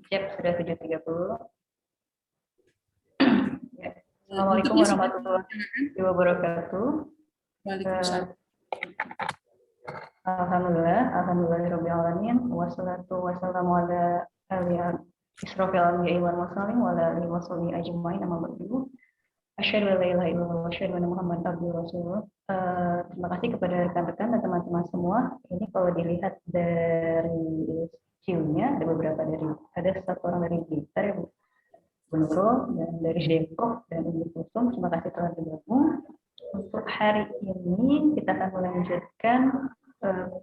Siap, sudah 7.30. Ya. Untuk Assalamualaikum warahmatullahi wabarakatuh. Waalaikumsalam. Alhamdulillahirabbil alamin wassalatu wassalamu ala asyrofil anbiya'i wal mursalin wa ala alihi washabihi ajmain amma ba'du. Asyhadu an la ilaha illallah wa asyhadu anna Muhammadan abduhu wa rasuluh. Terima kasih kepada rekan-rekan dan teman-teman semua. Ini kalau dilihat dari queue-nya ada satu orang dari Blitar ya Bu Nurul, dan dari Depok dan Ibu Kusum. Terima kasih telah bergabung. Untuk hari ini kita akan melanjutkan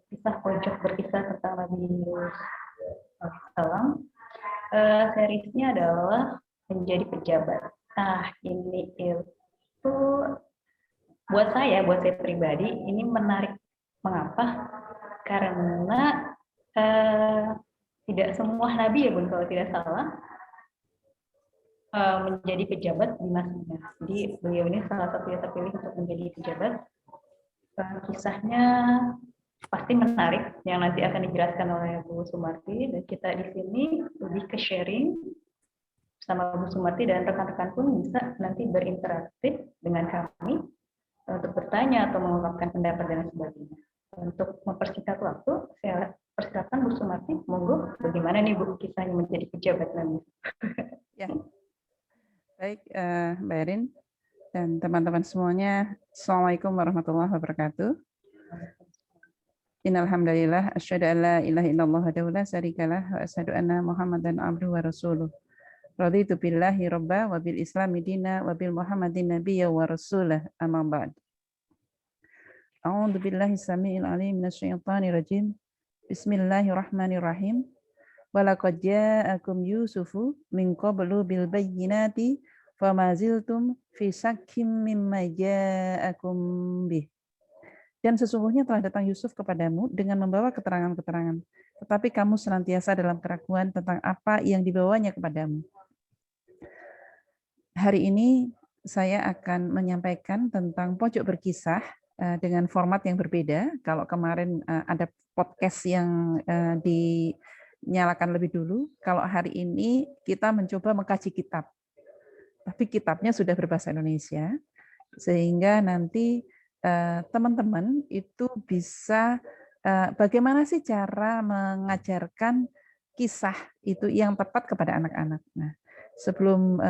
kisah pojok berkisah tentang Nabi Yunus alaihissalam. Seriesnya adalah menjadi pejabat. Nah, ini itu buat saya pribadi ini menarik. Mengapa? Karena tidak semua nabi ya Bun kalau tidak salah menjadi pejabat di masanya. Jadi beliau ini salah satu yang terpilih untuk menjadi pejabat. Kisahnya pasti menarik yang nanti akan dijelaskan oleh Bu Sumarti, dan kita di sini lebih ke sharing sama Bu Sumarti, dan rekan-rekan pun bisa nanti berinteraksi dengan kami untuk bertanya atau mengungkapkan pendapat dan sebagainya. Untuk mempersingkat waktu, saya persilakan Bu Sumarti, monggo bagaimana nih Bu kisahnya menjadi pejabat nanti. Ya. Baik, Mbak Erin dan teman-teman semuanya, Assalamualaikum warahmatullahi wabarakatuh. Innal hamdalillah asyhadu an la ilaha illallah wahdahu la syarikalah wa asyhadu anna Muhammadan abduhu wa rasuluh. Raditu billahi robba wa bil islami dina wa bil Muhammadin nabiyya wa rasulah, amma ba'd. A'udzu billahi samiil alim minasyaitonir rajim. Bismillahirrahmanirrahim. Walaqad ja'akum Yusufu min qablu bil bayyinati fama ziltum fi syakkim mimma ja'akum bih. Dan sesungguhnya telah datang Yusuf kepadamu dengan membawa keterangan-keterangan, tetapi kamu senantiasa dalam keraguan tentang apa yang dibawanya kepadamu. Hari ini saya akan menyampaikan tentang pojok berkisah dengan format yang berbeda. Kalau kemarin ada podcast yang dinyalakan lebih dulu, kalau hari ini kita mencoba mengkaji kitab. Tapi kitabnya sudah berbahasa Indonesia, sehingga nanti teman-teman itu bisa bagaimana sih cara mengajarkan kisah itu yang tepat kepada anak-anak. Nah, sebelum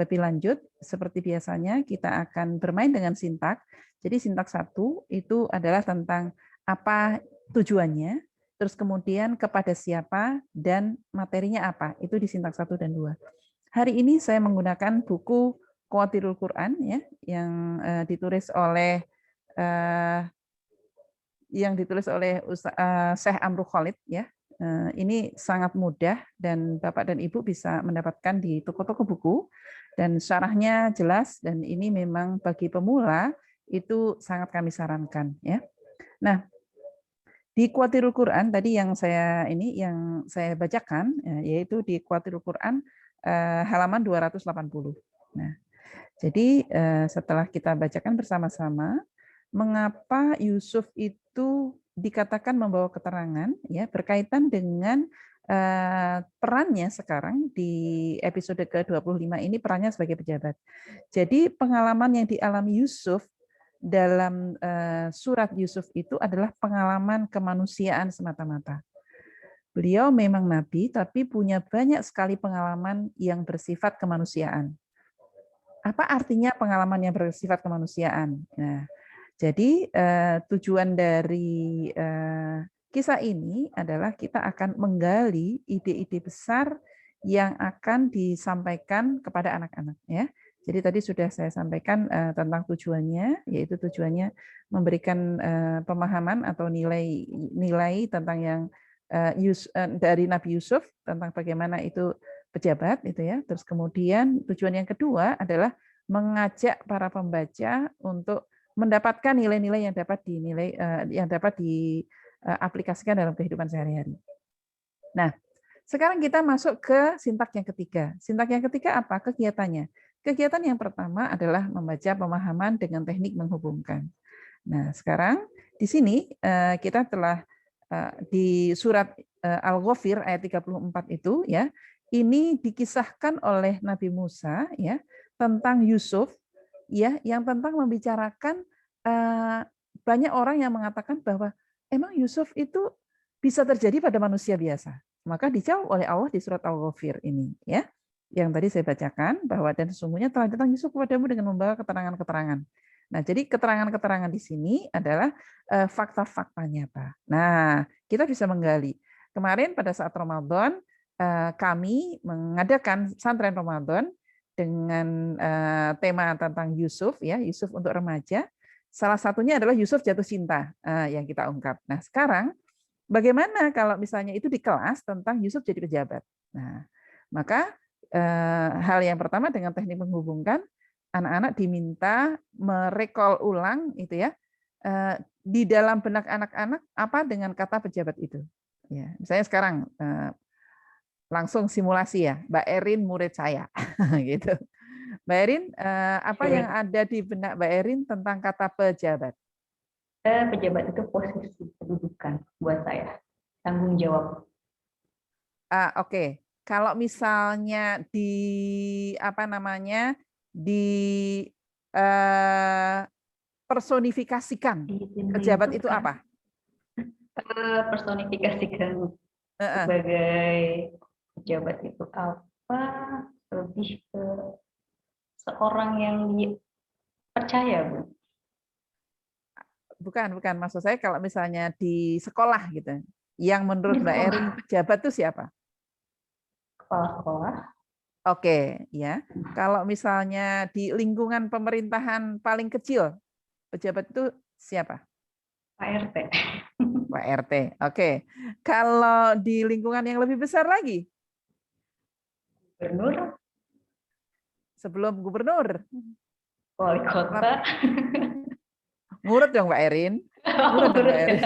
lebih lanjut, seperti biasanya kita akan bermain dengan sintak. Jadi sintak 1 itu adalah tentang apa tujuannya, terus kemudian kepada siapa, dan materinya apa. Itu di sintak 1 dan 2. Hari ini saya menggunakan buku Qawatirul Quran ya, yang ditulis oleh Syekh Amru Khalid ya. Ini sangat mudah dan Bapak dan Ibu bisa mendapatkan di toko-toko buku, dan syarahnya jelas, dan ini memang bagi pemula itu sangat kami sarankan ya. Nah, di Qawatirul Quran tadi yang saya bacakan yaitu di Qawatirul Quran halaman 280. Nah, jadi setelah kita bacakan bersama-sama, mengapa Yusuf itu dikatakan membawa keterangan ya berkaitan dengan perannya sekarang di episode ke-25 ini, perannya sebagai pejabat. Jadi pengalaman yang dialami Yusuf dalam surat Yusuf itu adalah pengalaman kemanusiaan semata-mata. Beliau memang nabi, tapi punya banyak sekali pengalaman yang bersifat kemanusiaan. Apa artinya pengalaman yang bersifat kemanusiaan? Nah, jadi tujuan dari kisah ini adalah kita akan menggali ide-ide besar yang akan disampaikan kepada anak-anak. Ya. Jadi tadi sudah saya sampaikan tentang tujuannya, yaitu tujuannya memberikan pemahaman atau nilai tentang yang dari Nabi Yusuf tentang bagaimana itu pejabat itu ya. Terus kemudian tujuan yang kedua adalah mengajak para pembaca untuk mendapatkan nilai-nilai yang dapat diaplikasikan dalam kehidupan sehari-hari. Nah, sekarang kita masuk ke sintak yang ketiga. Sintak yang ketiga apa? Kegiatannya. Kegiatan yang pertama adalah membaca pemahaman dengan teknik menghubungkan. Nah, sekarang di sini kita telah di surat Al-Ghafir ayat 34 itu ya, ini dikisahkan oleh Nabi Musa ya tentang Yusuf ya yang tentang membicarakan banyak orang yang mengatakan bahwa emang Yusuf itu bisa terjadi pada manusia biasa. Maka dijawab oleh Allah di surat Al-Ghafir ini ya. Yang tadi saya bacakan bahwa dan sesungguhnya telah datang Yusuf kepadamu dengan membawa keterangan-keterangan. Nah, jadi keterangan-keterangan di sini adalah fakta-fakta nyata. Nah, kita bisa menggali. Kemarin pada saat Ramadan kami mengadakan santren Ramadan dengan tema tentang Yusuf ya, Yusuf untuk remaja. Salah satunya adalah Yusuf jatuh cinta yang kita ungkap. Nah, sekarang bagaimana kalau misalnya itu di kelas tentang Yusuf jadi pejabat? Nah, maka hal yang pertama dengan teknik menghubungkan, anak-anak diminta merekol ulang itu ya di dalam benak anak-anak apa dengan kata pejabat itu. Ya, misalnya sekarang langsung simulasi ya, Mbak Erin murid saya, gitu. Mbak Erin, apa yang ada di benak Mbak Erin tentang kata pejabat? Pejabat itu posisi kedudukan buat saya, tanggung jawab. Oke. Kalau misalnya di apa namanya personifikasikan pejabat itu apa? Personifikasikan sebagai pejabat itu apa? Lebih ke seorang yang dipercaya, Bu. Bukan. Maksud saya kalau misalnya di sekolah gitu. Yang menurut Mbak Erin pejabat itu siapa? Kepala sekolah. Oke, ya. Kalau misalnya di lingkungan pemerintahan paling kecil, pejabat itu siapa? Pak RT. Pak RT. Oke. Kalau di lingkungan yang lebih besar lagi? Gubernur. Sebelum gubernur? Wali kota. Ngurut dong Mbak Erin. Ngurut dong Mbak Erin.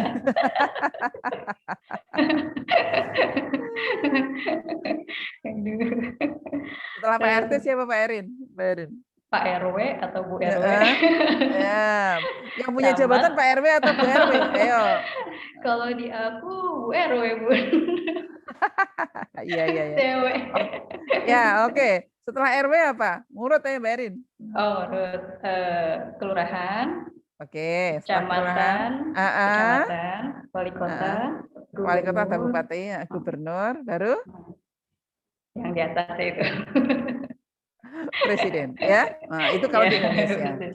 Setelah Pak RT siapa Pak Erin? Mbak Erin. Pak RW atau Bu RW? Ya, yang punya jabatan Pak RW atau Bu RW? Ayo. Kalau di aku Bu RW, Bu. Iya. Cewek. Ya, oke. Setelah RW apa? Ngurut ya Mbak Erin. Oh, urut kelurahan. Oke, Kecamatan, wali kota, wali kota atau bupati, gubernur, baru yang di atas itu. Presiden, ya. Nah, itu kalau di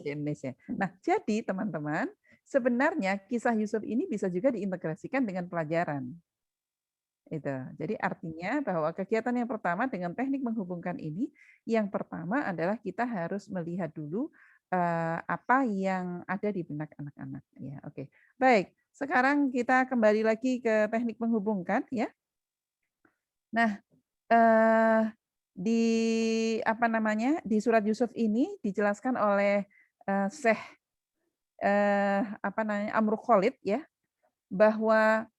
Indonesia. Nah, jadi teman-teman, sebenarnya kisah Yusuf ini bisa juga diintegrasikan dengan pelajaran. Itu. Jadi artinya bahwa kegiatan yang pertama dengan teknik menghubungkan ini, yang pertama adalah kita harus melihat dulu apa yang ada di benak anak-anak. Ya, oke. Baik, sekarang kita kembali lagi ke teknik menghubungkan, ya. Nah, di apa namanya di surat Yusuf ini dijelaskan oleh Syekh Amr Khalid ya bahwa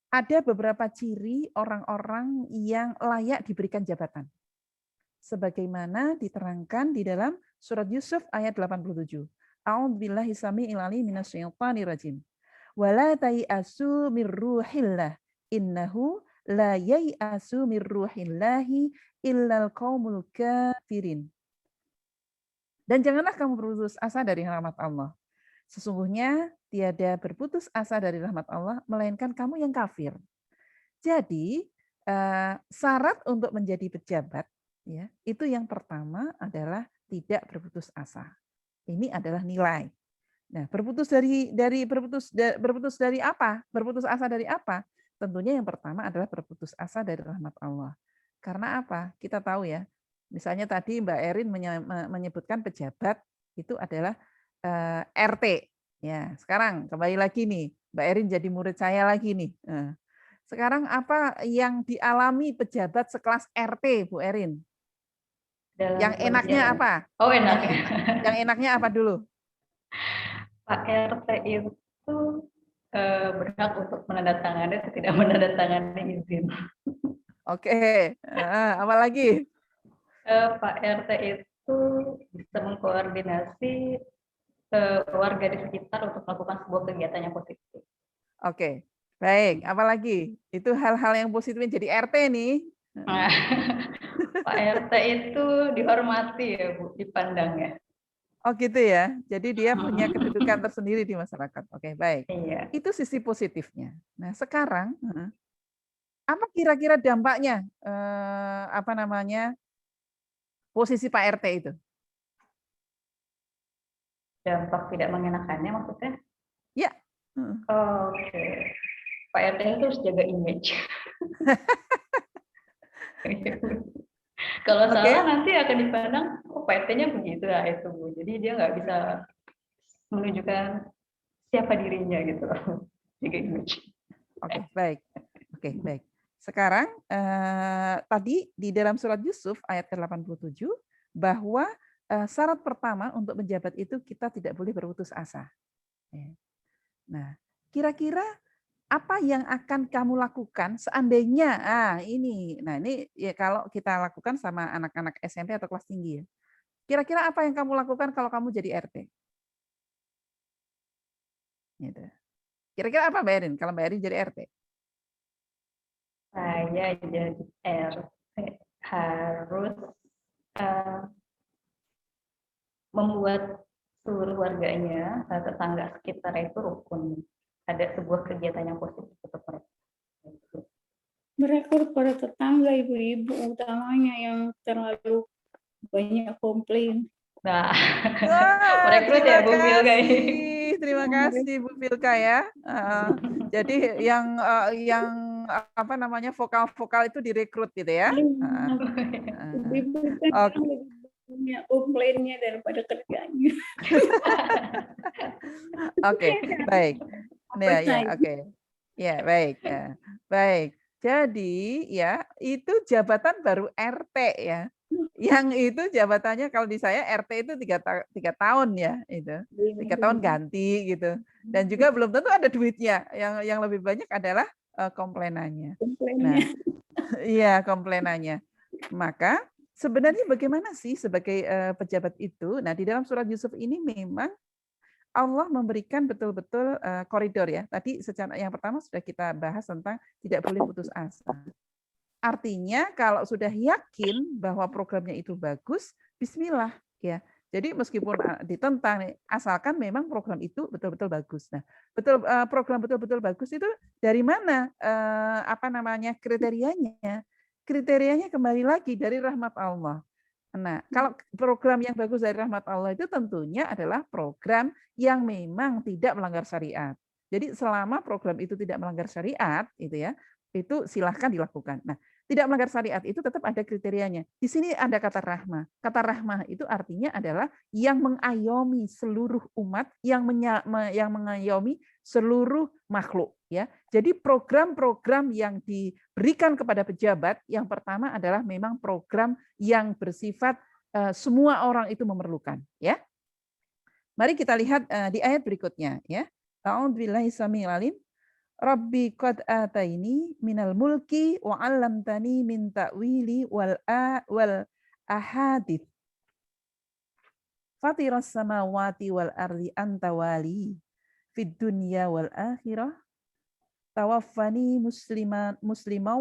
ada beberapa ciri orang-orang yang layak diberikan jabatan. Sebagaimana diterangkan di dalam surat Yusuf ayat 87. A'udzubillahi samii'il 'aliim minasyaitonir rajim. Wala tayasu mir ruhillah innahu la yayasu mir ruhillahi illal qaumul kafirin. Dan janganlah kamu berputus asa dari rahmat Allah. Sesungguhnya tiada berputus asa dari rahmat Allah melainkan kamu yang kafir. Jadi syarat untuk menjadi pejabat ya, itu yang pertama adalah tidak berputus asa. Ini adalah nilai. Nah, berputus dari apa? Berputus asa dari apa? Tentunya yang pertama adalah berputus asa dari rahmat Allah. Karena apa? Kita tahu ya. Misalnya tadi Mbak Erin menyebutkan pejabat itu adalah RT. Ya, sekarang kembali lagi nih, Mbak Erin jadi murid saya lagi nih. Sekarang apa yang dialami pejabat sekelas RT, Bu Erin? Yang enaknya apa? Oh, enaknya. Yang enaknya apa dulu? Pak RT itu berhak untuk menandatangani atau tidak menandatangani izin. Oke, apa lagi? Pak RT itu bisa mengkoordinasi warga di sekitar untuk melakukan sebuah kegiatan yang positif. Oke, baik. Apalagi itu hal-hal yang positif jadi RT nih. Nah, Pak RT itu dihormati ya Bu, dipandang ya. Oh gitu ya. Jadi dia punya kedudukan tersendiri di masyarakat. Oke, baik. Iya. Itu sisi positifnya. Nah, sekarang apa kira-kira dampaknya apa namanya posisi Pak RT itu? Dampak tidak mengenakannya maksudnya? Ya. Heeh. Oke. Pak RT itu harus jaga image. Kalau salah Oke. nanti akan dipandang, oh Pak RT-nya begitu lah itu Bu. Jadi dia nggak bisa menunjukkan siapa dirinya gitu. Jaga image. Oke, baik. Oke, baik. Sekarang tadi di dalam surat Yusuf ayat ke-87 bahwa syarat pertama untuk menjabat itu kita tidak boleh berputus asa. Ya. Nah, kira-kira apa yang akan kamu lakukan seandainya ini ya kalau kita lakukan sama anak-anak SMP atau kelas tinggi ya. Kira-kira apa yang kamu lakukan kalau kamu jadi RT? Gitu. Kira-kira apa Mbak Erin kalau Mbak Erin jadi RT? Saya jadi RT harus eh, membuat seluruh warganya, tetangga sekitar itu rukun. Ada sebuah kegiatan yang positif untuk mereka. Merekrut para tetangga, ibu-ibu utamanya yang terlalu banyak komplain. Nah, Wah, merekrut terima ya Bu Vilga ini. terima kasih Bu Vilka ya. Jadi yang apa namanya vokal-vokal itu direkrut gitu ya. Ibu kan Oke. lebih banyak komplainnya daripada kerjanya. Oke, baik. Ya, ya, oke. Ya, baik. Ya. Baik. Jadi ya itu jabatan baru RT ya. Yang itu jabatannya kalau di saya RT itu 3 tahun ya itu. 3 tahun ganti gitu. Dan juga belum tentu ada duitnya. Yang lebih banyak adalah komplainannya. Nah, iya komplainannya. Maka sebenarnya bagaimana sih sebagai pejabat itu? Nah, di dalam surat Yusuf ini memang Allah memberikan betul-betul koridor ya. Tadi secara yang pertama sudah kita bahas tentang tidak boleh putus asa. Artinya kalau sudah yakin bahwa programnya itu bagus, bismillah ya. Jadi meskipun ditentang asalkan memang program itu betul-betul bagus. Nah, program betul-betul bagus itu dari mana apa namanya kriterianya? Kriterianya kembali lagi dari rahmat Allah. Nah, kalau program yang bagus dari rahmat Allah itu tentunya adalah program yang memang tidak melanggar syariat. Jadi selama program itu tidak melanggar syariat, itu ya, itu silahkan dilakukan. Nah, tidak melanggar syariat itu tetap ada kriterianya. Di sini ada kata rahmah. Kata rahmah itu artinya adalah yang mengayomi seluruh umat, yang mengayomi seluruh makhluk. Ya, jadi program-program yang diberikan kepada pejabat yang pertama adalah memang program yang bersifat semua orang itu memerlukan. Ya, mari kita lihat di ayat berikutnya. Ya, A'udzubillahi samil alim. Rabbi qad ataini minal mulki wa 'allamtani min ta'wili wal ahadits. Fatiras samawati wal ardi anta wali fid dunya wal akhirah. Tawaffani musliman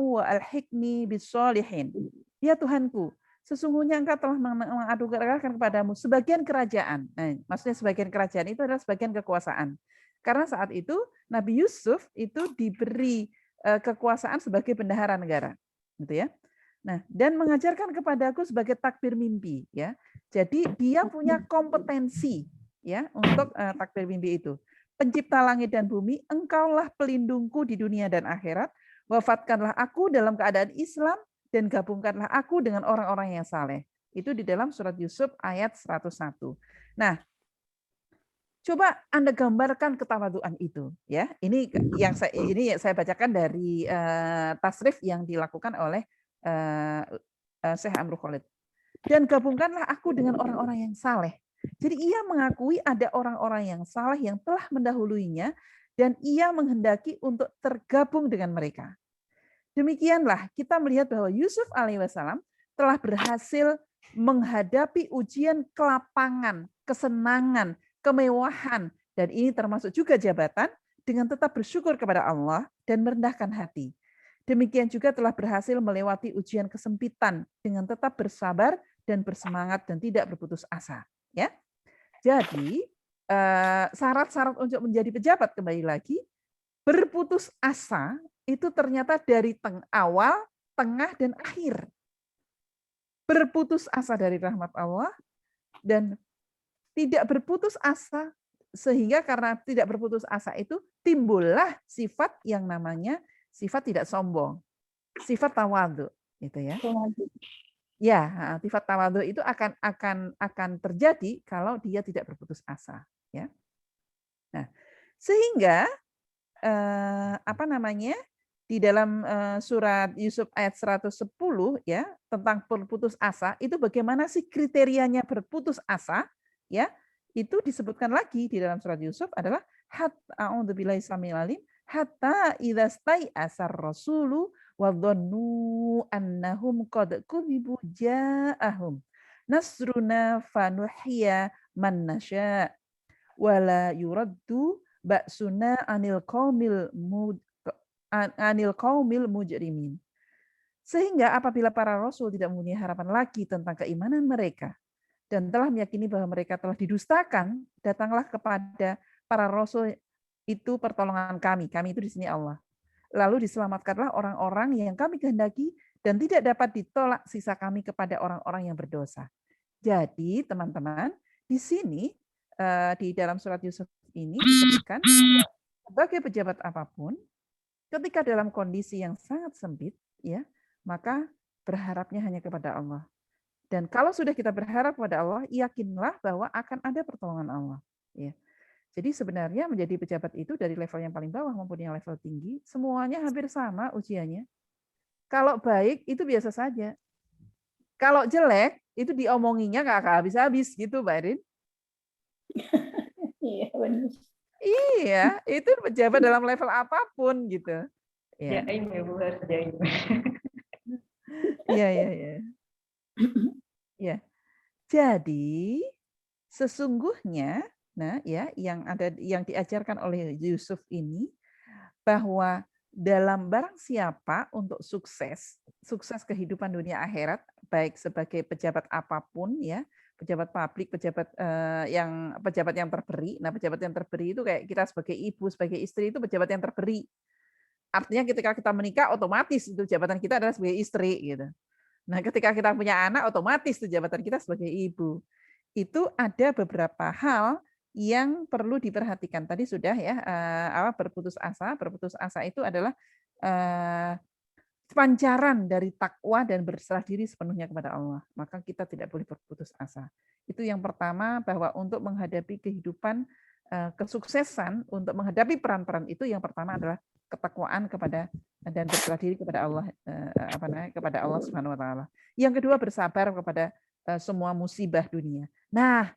wa alhiqni bisolihin. Ya Tuhanku, sesungguhnya Engkau telah mengadukan kepadamu sebagian kerajaan. Nah, maksudnya sebagian kerajaan itu adalah sebagian kekuasaan. Karena saat itu Nabi Yusuf itu diberi kekuasaan sebagai bendahara negara, gitu ya. Nah, dan mengajarkan kepadaku sebagai takbir mimpi, ya. Jadi dia punya kompetensi, ya, untuk takbir mimpi itu. Pencipta langit dan bumi, Engkaulah pelindungku di dunia dan akhirat. Wafatkanlah aku dalam keadaan Islam dan gabungkanlah aku dengan orang-orang yang saleh. Itu di dalam surat Yusuf ayat 101. Nah, coba Anda gambarkan ketawaduan itu, ya. Ini saya bacakan dari tasrif yang dilakukan oleh Syekh Amrul Khalid. Dan gabungkanlah aku dengan orang-orang yang saleh. Jadi ia mengakui ada orang-orang yang saleh yang telah mendahuluinya dan ia menghendaki untuk tergabung dengan mereka. Demikianlah kita melihat bahwa Yusuf alaihissalam telah berhasil menghadapi ujian kelapangan, kesenangan, kemewahan, dan ini termasuk juga jabatan dengan tetap bersyukur kepada Allah dan merendahkan hati. Demikian juga telah berhasil melewati ujian kesempitan dengan tetap bersabar dan bersemangat dan tidak berputus asa. Ya, jadi syarat-syarat untuk menjadi pejabat kembali lagi, berputus asa itu ternyata dari awal, tengah, dan akhir. Berputus asa dari rahmat Allah dan tidak berputus asa, sehingga karena tidak berputus asa itu timbullah sifat yang namanya sifat tidak sombong, sifat tawadhu, gitu ya. Ya, sifat tawadhu itu akan terjadi kalau dia tidak berputus asa, ya. Nah, sehingga apa namanya? Di dalam surat Yusuf ayat 110 ya, tentang berputus asa, itu bagaimana sih kriterianya berputus asa, ya? Itu disebutkan lagi di dalam surat Yusuf adalah a'udzubillahi samil alim hatta idza stai'asar rasulu wa dhannu annahum qad kudzibu ja'ahum nasruna fanuhya man nasya wala yuraddu ba'suna anil qaumil mujrimin. Sehingga apabila para rasul tidak mempunyai harapan lagi tentang keimanan mereka dan telah meyakini bahwa mereka telah didustakan, datanglah kepada para rasul itu pertolongan kami. Kami itu di sini Allah. Lalu diselamatkanlah orang-orang yang kami kehendaki dan tidak dapat ditolak sisa kami kepada orang-orang yang berdosa. Jadi teman-teman, di sini di dalam surat Yusuf ini disebutkan sebagai pejabat apapun, ketika dalam kondisi yang sangat sempit, ya, maka berharapnya hanya kepada Allah. Dan kalau sudah kita berharap kepada Allah, yakinlah bahwa akan ada pertolongan Allah. Ya. Jadi sebenarnya menjadi pejabat itu dari level yang paling bawah maupun yang level tinggi, semuanya hampir sama ujiannya. Kalau baik itu biasa saja. Kalau jelek itu diomonginya nggak habis-habis gitu, Mbak Erin. Iya, benar. Iya, itu pejabat dalam level apapun gitu. Ya, ini Bu harus jaim. Iya. Ya. Jadi sesungguhnya, nah ya, yang diajarkan oleh Yusuf ini bahwa dalam barang siapa untuk sukses kehidupan dunia akhirat, baik sebagai pejabat apapun ya, pejabat publik, pejabat yang terberi. Nah, pejabat yang terberi itu kayak kita sebagai ibu, sebagai istri itu pejabat yang terberi. Artinya ketika kita menikah otomatis itu jabatan kita adalah sebagai istri gitu. Nah, ketika kita punya anak otomatis itu jabatan kita sebagai ibu. Itu ada beberapa hal yang perlu diperhatikan. Tadi sudah ya, berputus asa. Berputus asa itu adalah pancaran dari takwa dan berserah diri sepenuhnya kepada Allah. Maka kita tidak boleh berputus asa. Itu yang pertama, bahwa untuk menghadapi kehidupan kesuksesan, untuk menghadapi peran-peran itu, yang pertama adalah ketakwaan kepada dan berserah diri kepada Allah, kepada Allah Subhanahu Wa Taala. Yang kedua, bersabar kepada semua musibah dunia. Nah,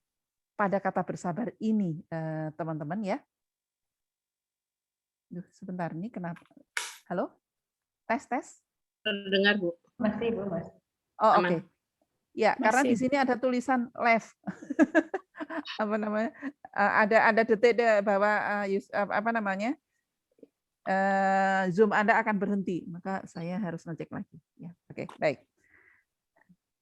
pada kata bersabar ini, teman-teman ya. Sebentar, ini kenapa? Halo? Tes. Terdengar, Bu. Masih, Bu, Mas. Oh, oke. Okay. Ya, masih. Karena di sini ada tulisan live. Ada detik bahwa Zoom Anda akan berhenti, maka saya harus ngecek lagi. Ya, oke, baik.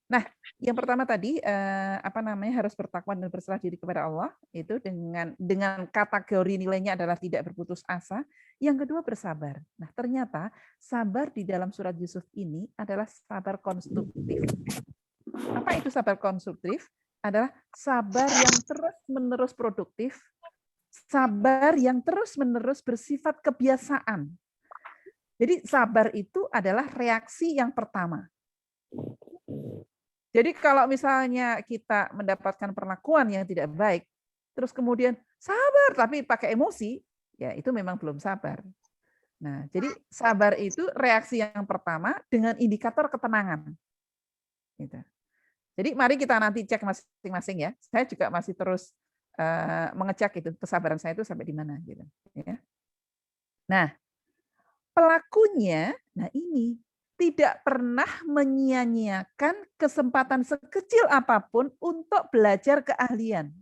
Nah, yang pertama tadi harus bertakwa dan berserah diri kepada Allah, itu dengan kategori nilainya adalah tidak berputus asa. Yang kedua, bersabar. Nah, ternyata sabar di dalam surat Yusuf ini adalah sabar konstruktif. Apa itu sabar konstruktif? Adalah sabar yang terus-menerus produktif, sabar yang terus-menerus bersifat kebiasaan. Jadi sabar itu adalah reaksi yang pertama. Jadi kalau misalnya kita mendapatkan perlakuan yang tidak baik, terus kemudian sabar tapi pakai emosi, ya itu memang belum sabar. Nah, jadi sabar itu reaksi yang pertama dengan indikator ketenangan. Gitu. Jadi mari kita nanti cek masing-masing ya. Saya juga masih terus mengecek itu kesabaran saya itu sampai di mana gitu. Ya. Nah, pelakunya, nah ini tidak pernah menyia-nyiakan kesempatan sekecil apapun untuk belajar keahlian.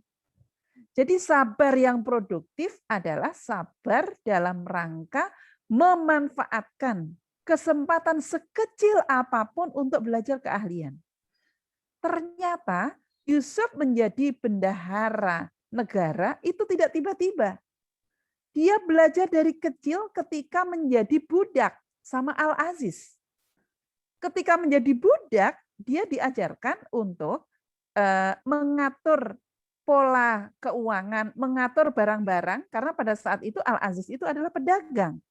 Jadi sabar yang produktif adalah sabar dalam rangka memanfaatkan kesempatan sekecil apapun untuk belajar keahlian. Ternyata Yusuf menjadi bendahara negara itu tidak tiba-tiba. Dia belajar dari kecil ketika menjadi budak sama Al-Aziz. Ketika menjadi budak, dia diajarkan untuk mengatur pola keuangan, mengatur barang-barang, karena pada saat itu Al-Aziz itu adalah pedagang.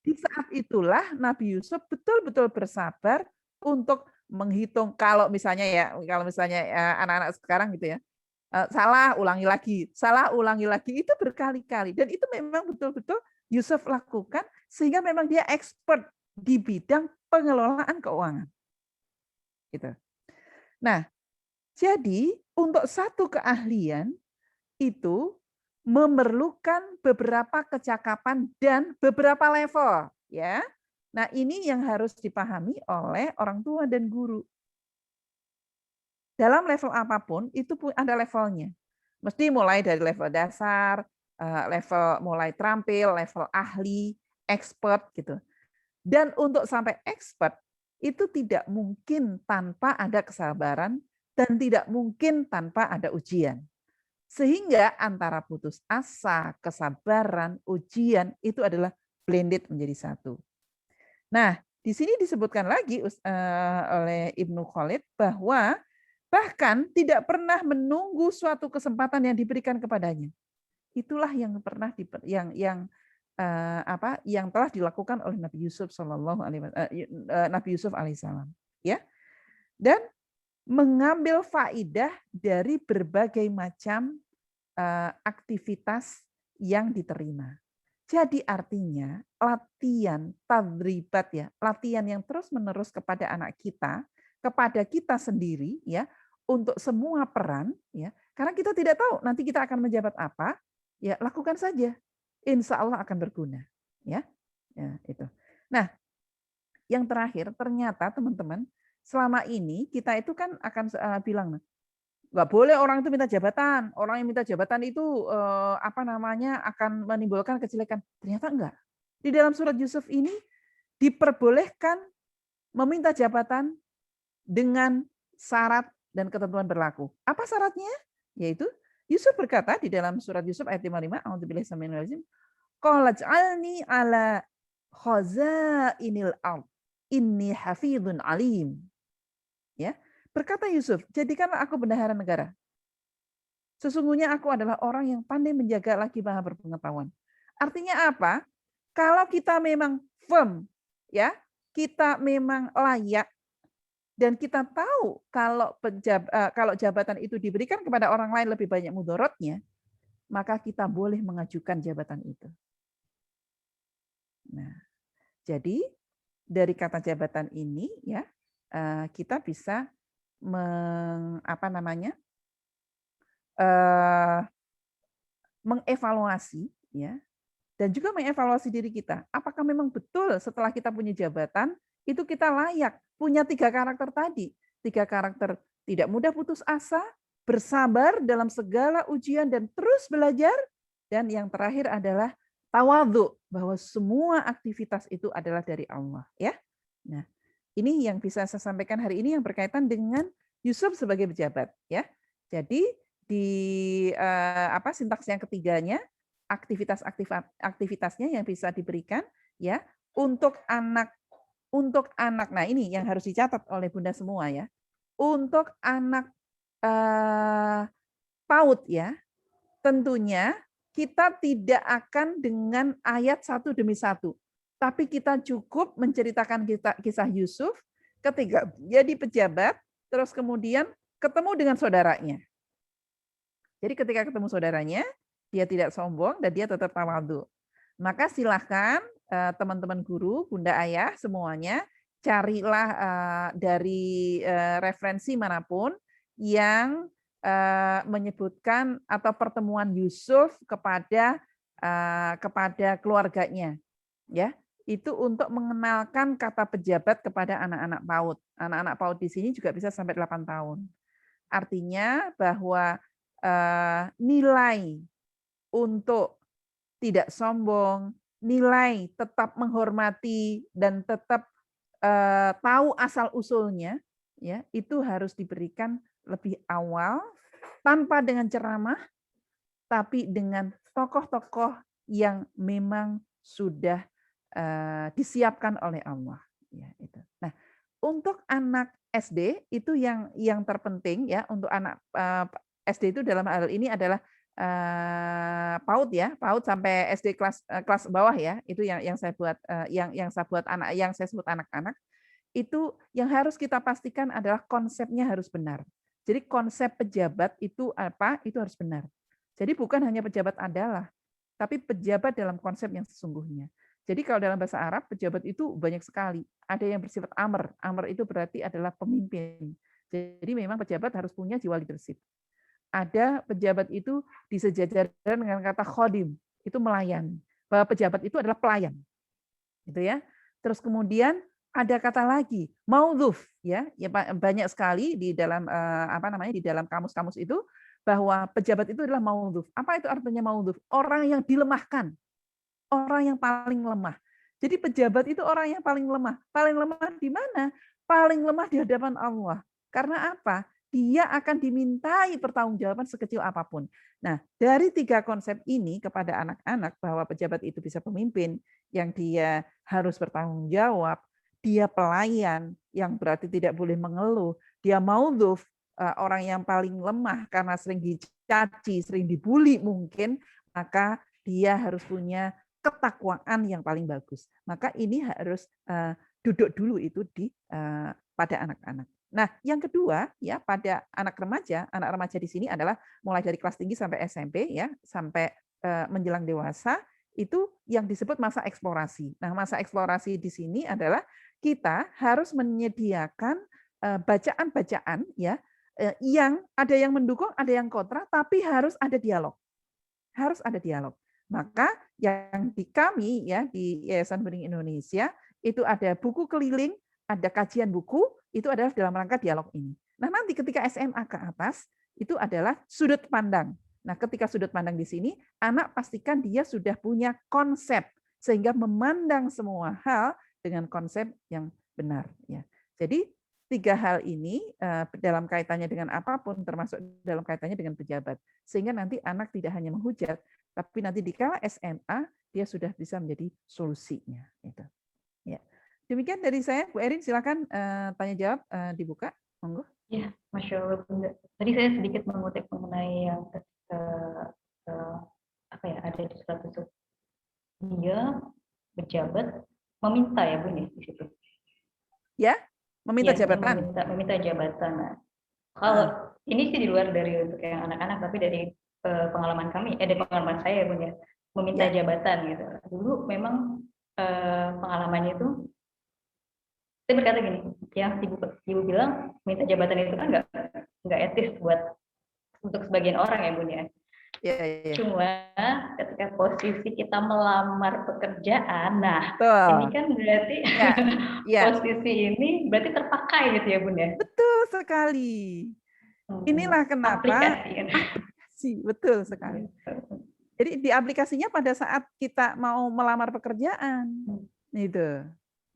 Di saat itulah Nabi Yusuf betul-betul bersabar untuk menghitung, kalau misalnya anak-anak sekarang gitu ya, salah ulangi lagi itu berkali-kali, dan itu memang betul-betul Yusuf lakukan sehingga memang dia expert di bidang pengelolaan keuangan. Gitu. Nah, jadi untuk satu keahlian itu memerlukan beberapa kecakapan dan beberapa level, ya. Nah, ini yang harus dipahami oleh orang tua dan guru. Dalam level apapun itu ada levelnya. Mesti mulai dari level dasar, level mulai terampil, level ahli, expert gitu. Dan untuk sampai expert itu tidak mungkin tanpa ada kesabaran dan tidak mungkin tanpa ada ujian. Sehingga antara putus asa, kesabaran, ujian itu adalah blended menjadi satu. Nah, di sini disebutkan lagi oleh Ibnu Khalid bahwa bahkan tidak pernah menunggu suatu kesempatan yang diberikan kepadanya. Itulah yang pernah yang telah dilakukan oleh Nabi Yusuf Nabi Yusuf alaihissalam, ya. Dan mengambil faidah dari berbagai macam aktivitas yang diterima. Jadi artinya latihan tadribat, ya, latihan yang terus-menerus kepada anak kita, kepada kita sendiri, ya, untuk semua peran, ya. Karena kita tidak tahu nanti kita akan menjabat apa, ya, lakukan saja. Insya Allah akan berguna, ya. Ya, itu. Nah, yang terakhir ternyata teman-teman, selama ini kita itu kan akan bilang, nggak boleh orang itu minta jabatan. Orang yang minta jabatan itu akan menimbulkan kejelekan. Ternyata enggak. Di dalam surat Yusuf ini diperbolehkan meminta jabatan dengan syarat dan ketentuan berlaku. Apa syaratnya? Yaitu Yusuf berkata di dalam surat Yusuf ayat 55, a'udzubillahi minasyaitonir rajim, qala ij'alni ala khazainil ard inni hafizun alim. Ya. Berkata Yusuf, jadikanlah aku bendahara negara. Sesungguhnya aku adalah orang yang pandai menjaga lagi maha berpengetahuan. Artinya apa? Kalau kita memang firm, ya, kita memang layak, dan kita tahu kalau jabatan itu diberikan kepada orang lain lebih banyak mudorotnya, maka kita boleh mengajukan jabatan itu. Nah, jadi dari kata jabatan ini, ya, kita bisa mengevaluasi, ya, dan juga mengevaluasi diri kita. Apakah memang betul setelah kita punya jabatan itu kita layak punya 3 karakter tadi, 3 karakter tidak mudah putus asa, bersabar dalam segala ujian dan terus belajar, dan yang terakhir adalah tawadhu, bahwa semua aktivitas itu adalah dari Allah, ya. Nah, ini yang bisa saya sampaikan hari ini yang berkaitan dengan Yusuf sebagai pejabat, ya. Jadi di sintaks yang ketiganya, aktivitasnya yang bisa diberikan, ya, untuk anak. Nah, ini yang harus dicatat oleh Bunda semua, ya. Untuk anak PAUD, ya, tentunya kita tidak akan dengan ayat satu demi satu. Tapi kita cukup menceritakan kisah Yusuf ketika jadi pejabat, terus kemudian ketemu dengan saudaranya. Jadi ketika ketemu saudaranya, dia tidak sombong dan dia tetap tawadhu. Maka silahkan teman-teman guru, bunda ayah semuanya, carilah dari referensi manapun yang menyebutkan atau pertemuan Yusuf kepada keluarganya, ya. Itu untuk mengenalkan kata pejabat kepada anak-anak PAUD. Anak-anak PAUD di sini juga bisa sampai 8 tahun. Artinya bahwa nilai untuk tidak sombong, nilai, tetap menghormati dan tetap tahu asal usulnya, ya itu harus diberikan lebih awal, tanpa dengan ceramah, tapi dengan tokoh-tokoh yang memang sudah disiapkan oleh Allah. Ya, itu. Nah, untuk anak SD itu yang terpenting ya, untuk anak SD itu dalam hal ini adalah PAUD ya, PAUD sampai SD kelas bawah ya, itu yang saya buat yang saya buat anak, yang saya sebut anak-anak. Itu yang harus kita pastikan adalah konsepnya harus benar. Jadi konsep pejabat itu apa? Itu harus benar. Jadi bukan hanya pejabat adalah, tapi pejabat dalam konsep yang sesungguhnya. Jadi kalau dalam bahasa Arab, pejabat itu banyak sekali. Ada yang bersifat amr. Amr itu berarti adalah pemimpin. Jadi memang pejabat harus punya jiwa leadership. Ada pejabat itu disejajarkan dengan kata khodim, itu melayani. Bahwa pejabat itu adalah pelayan. Gitu ya. Terus kemudian ada kata lagi, maudhuf ya, banyak sekali di dalam di dalam kamus-kamus itu bahwa pejabat itu adalah maudhuf. Apa itu artinya maudhuf? Orang yang dilemahkan. Orang yang paling lemah. Jadi pejabat itu orang yang paling lemah. Paling lemah di mana? Paling lemah di hadapan Allah. Karena apa? Dia akan dimintai pertanggungjawaban sekecil apapun. Nah, dari 3 konsep ini kepada anak-anak bahwa pejabat itu bisa pemimpin, yang dia harus bertanggung jawab, dia pelayan, yang berarti tidak boleh mengeluh, dia maudhuf, orang yang paling lemah karena sering dicaci, sering dibully mungkin, maka dia harus punya ketakwaan yang paling bagus. Maka ini harus duduk dulu itu pada anak-anak. Nah, yang kedua ya pada anak remaja di sini adalah mulai dari kelas tinggi sampai SMP ya, sampai menjelang dewasa itu yang disebut masa eksplorasi. Nah, masa eksplorasi di sini adalah kita harus menyediakan bacaan-bacaan ya yang ada yang mendukung, ada yang kontra, tapi harus ada dialog. Harus ada dialog. Maka yang di kami ya di Yayasan Bening Indonesia itu ada buku keliling, ada kajian buku, itu adalah dalam rangka dialog ini. Nah, nanti ketika SMA ke atas itu adalah sudut pandang. Nah, ketika sudut pandang di sini, anak pastikan dia sudah punya konsep sehingga memandang semua hal dengan konsep yang benar ya. Jadi 3 hal ini dalam kaitannya dengan apapun, termasuk dalam kaitannya dengan pejabat, sehingga nanti anak tidak hanya menghujat, tapi nanti di kala SMA dia sudah bisa menjadi solusinya. Itu. Ya. Demikian dari saya, Bu Erin, silakan tanya jawab dibuka, monggo. Ya, Masya Allah, Bunda. Tadi saya sedikit mengutip mengenai yang ada di surat tersebut. Dia pejabat meminta ya, Bu, di situ. Ya, meminta ya, jabatan. Meminta jabatan. Nah, kalau ini sih di luar dari untuk yang anak-anak, tapi dari pengalaman kami, dari pengalaman saya, Bu, ya, meminta jabatan gitu. Dulu memang pengalamannya itu saya berkata gini, ya ibu bilang minta jabatan itu kan nggak etis buat untuk sebagian orang ya, Bun ya. Ya. Cuma ketika posisi kita melamar pekerjaan, nah ini kan berarti posisi ini berarti terpakai gitu ya, Bun ya. Betul sekali. Inilah kenapa aplikasi, betul sekali. Jadi di aplikasinya pada saat kita mau melamar pekerjaan, itu.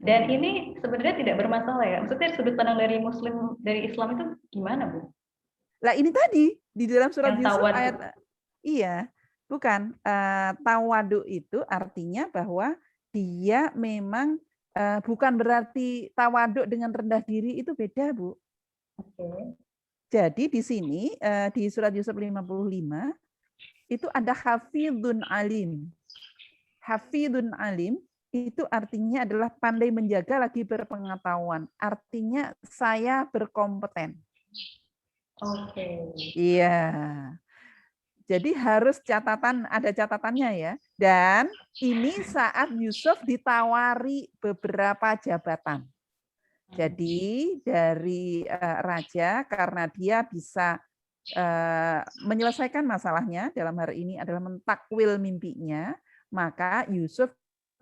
Dan ini sebenarnya tidak bermasalah ya. Maksudnya sudut pandang dari Muslim, dari Islam itu gimana, Bu? Lah ini tadi di dalam surat Yusuf ayat bukan tawadu itu artinya bahwa dia memang bukan berarti tawaduk dengan rendah diri itu beda, Bu. Oke. Jadi di sini di surat Yusuf 55 itu ada hafidun alim. Hafidun alim itu artinya adalah pandai menjaga lagi berpengetahuan. Artinya saya berkompeten. Oke. Iya. Jadi harus ada catatannya ya. Dan ini saat Yusuf ditawari beberapa jabatan. Jadi dari raja karena dia bisa menyelesaikan masalahnya dalam hari ini adalah mentakwil mimpinya, maka Yusuf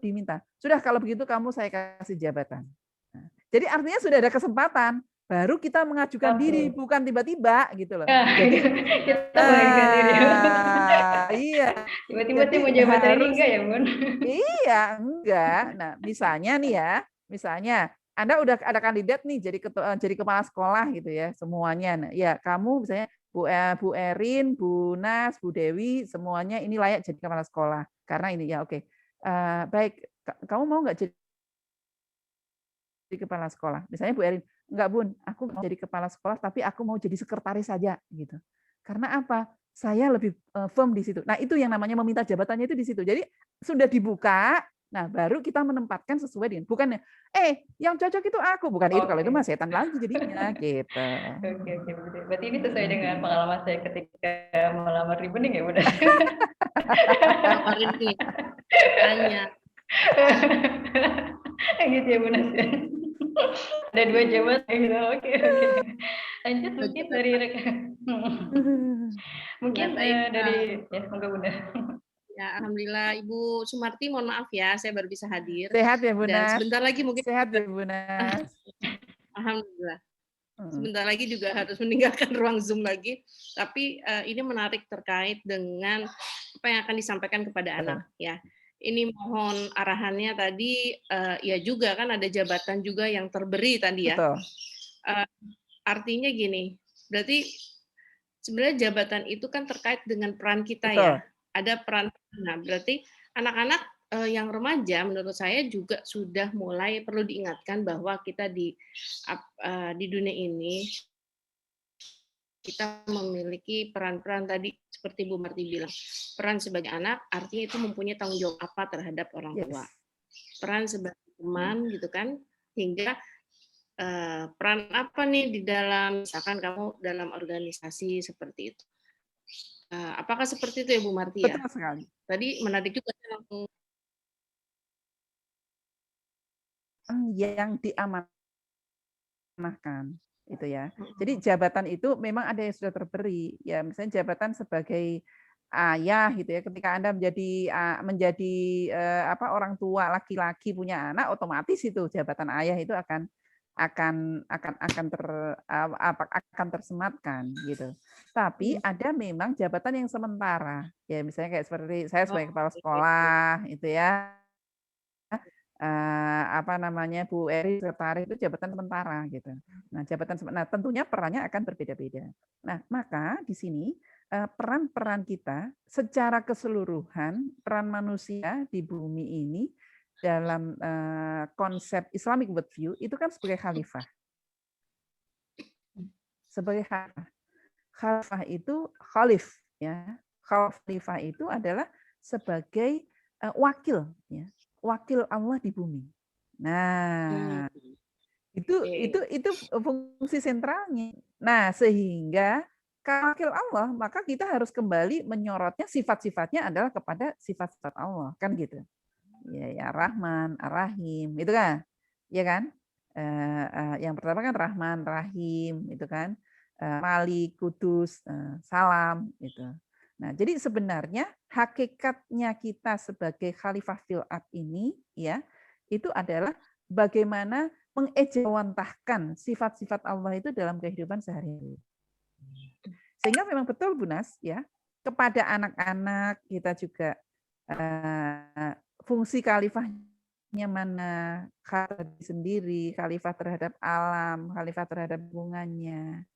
diminta, sudah kalau begitu kamu saya kasih jabatan. Jadi artinya sudah ada kesempatan baru kita mengajukan diri, Oke. bukan tiba-tiba gitu loh. Nah, Jadi kita mengajukan diri. iya. Tiba-tiba Jadi saya mau jabatan ini harus enggak ya, Bun? iya, enggak. Nah, misalnya nih ya, misalnya Anda udah ada kandidat nih jadi kepala sekolah gitu ya, semuanya. Nah, ya kamu misalnya Bu Erin, Bu Nas, Bu Dewi, semuanya ini layak jadi kepala sekolah. Karena ini ya oke. Baik, kamu mau nggak jadi kepala sekolah? Misalnya Bu Erin, enggak Bun, aku mau jadi kepala sekolah, tapi aku mau jadi sekretaris saja gitu. Karena apa? Saya lebih firm di situ. Nah, itu yang namanya meminta jabatannya itu di situ. Jadi sudah dibuka, nah baru kita menempatkan sesuai dengan bukan yang cocok itu aku, bukan itu kalau itu mah Oke. setan lagi jadinya gitu. Oke, betul. Berarti ini sesuai dengan pengalaman saya ketika melamar di Bening ya, Bun? Lamarin nih, tanya. Gitu ya, Bun ya. Ada 2 jabatan gitu. Oke. Lanjut mungkin dari mungkin dari ya semoga Bunda. Ya, alhamdulillah Ibu Sumarti, mohon maaf ya, saya baru bisa hadir. Sehat ya Bu Dan Nas. sebentar lagi mungkin Sehat ya Bu Nas. alhamdulillah. Sebentar lagi juga harus meninggalkan ruang Zoom lagi. Tapi ini menarik terkait dengan apa yang akan disampaikan kepada anak ya. Ini mohon arahannya tadi ya juga kan ada jabatan juga yang terberi tadi ya. Betul. Artinya gini, berarti sebenarnya jabatan itu kan terkait dengan peran kita Betul. ya. Ada peran. Nah, berarti anak-anak yang remaja menurut saya juga sudah mulai perlu diingatkan bahwa kita di dunia ini kita memiliki peran-peran tadi seperti Bu Marti bilang. Peran sebagai anak artinya itu mempunyai tanggung jawab apa terhadap orang tua. Peran sebagai teman gitu kan, hingga peran apa nih di dalam misalkan kamu dalam organisasi seperti itu. Apakah seperti itu ya Bu Marti ya? Betul sekali. Tadi menarik juga langsung yang diamanahkan itu ya. Jadi jabatan itu memang ada yang sudah terberi ya, misalnya jabatan sebagai ayah gitu ya. Ketika Anda menjadi orang tua laki-laki punya anak, otomatis itu jabatan ayah itu akan tersematkan gitu. Tapi ada memang jabatan yang sementara. Ya misalnya kayak seperti saya sebagai kepala sekolah itu ya. Bu Eri sekretaris itu jabatan sementara gitu. Nah, tentunya perannya akan berbeda-beda. Nah, maka di sini peran-peran kita secara keseluruhan, peran manusia di bumi ini dalam konsep Islamic worldview itu kan sebagai khalifah. Sebagai khalifah. Khalifah itu khalif ya. Khalifah itu adalah sebagai wakil ya. Wakil Allah di bumi. Nah, itu fungsi sentralnya. Nah, sehingga wakil Allah, maka kita harus kembali menyorotnya sifat-sifatnya adalah kepada sifat-sifat Allah, kan gitu. Ya Rahman, Ar-Rahim, itu kan. Ya kan? Yang pertama kan Rahman, Rahim, itu kan. Malik, Kudus, Salam, itu. Nah, jadi sebenarnya hakikatnya kita sebagai khalifah fil ard ini ya, itu adalah bagaimana mengejawantahkan sifat-sifat Allah itu dalam kehidupan sehari-hari. Sehingga memang betul Bu Nas ya, kepada anak-anak kita juga fungsi khalifahnya mana, khalifah sendiri, khalifah terhadap alam, khalifah terhadap lingkungannya,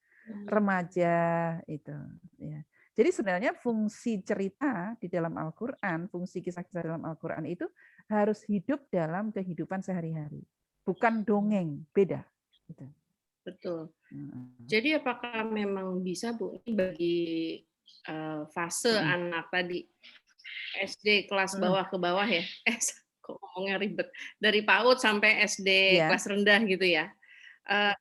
remaja itu ya. Jadi sebenarnya fungsi cerita di dalam Al-Qur'an, fungsi kisah-kisah dalam Al-Qur'an itu harus hidup dalam kehidupan sehari-hari. Bukan dongeng, beda. Gitu. Betul. Jadi apakah memang bisa Bu ini bagi fase anak tadi SD kelas bawah ke bawah ya? Kok ngomongnya ribet. Dari PAUD sampai SD kelas rendah gitu ya.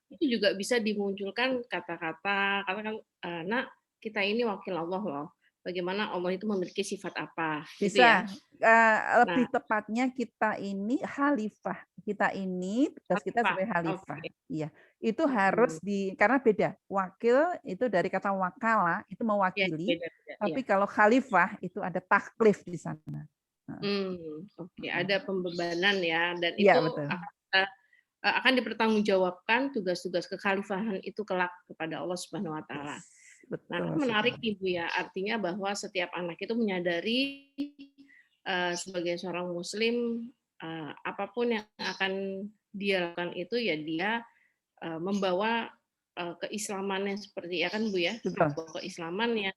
Itu juga bisa dimunculkan kata-kata, katakan, nak kita ini wakil Allah loh. Bagaimana Allah itu memiliki sifat apa? Gitu Bisa. ya? Lebih tepatnya kita ini khalifah. Kita ini tugas kita sebagai khalifah. Iya. Itu harus karena beda. Wakil itu dari kata wakala, itu mewakili. Beda, tapi kalau khalifah itu ada taklif di sana. Oke, ada pembebanan ya, dan Iya, itu betul. akan kita akan dipertanggungjawabkan tugas-tugas kekhalifahan itu kelak kepada Allah Subhanahu wa taala. Nah, Betul menarik sekali. nih Bu ya, artinya bahwa setiap anak itu menyadari sebagai seorang muslim apapun yang akan dia lakukan itu ya dia membawa keislamannya seperti ya kan Bu ya, Betul. membawa keislamannya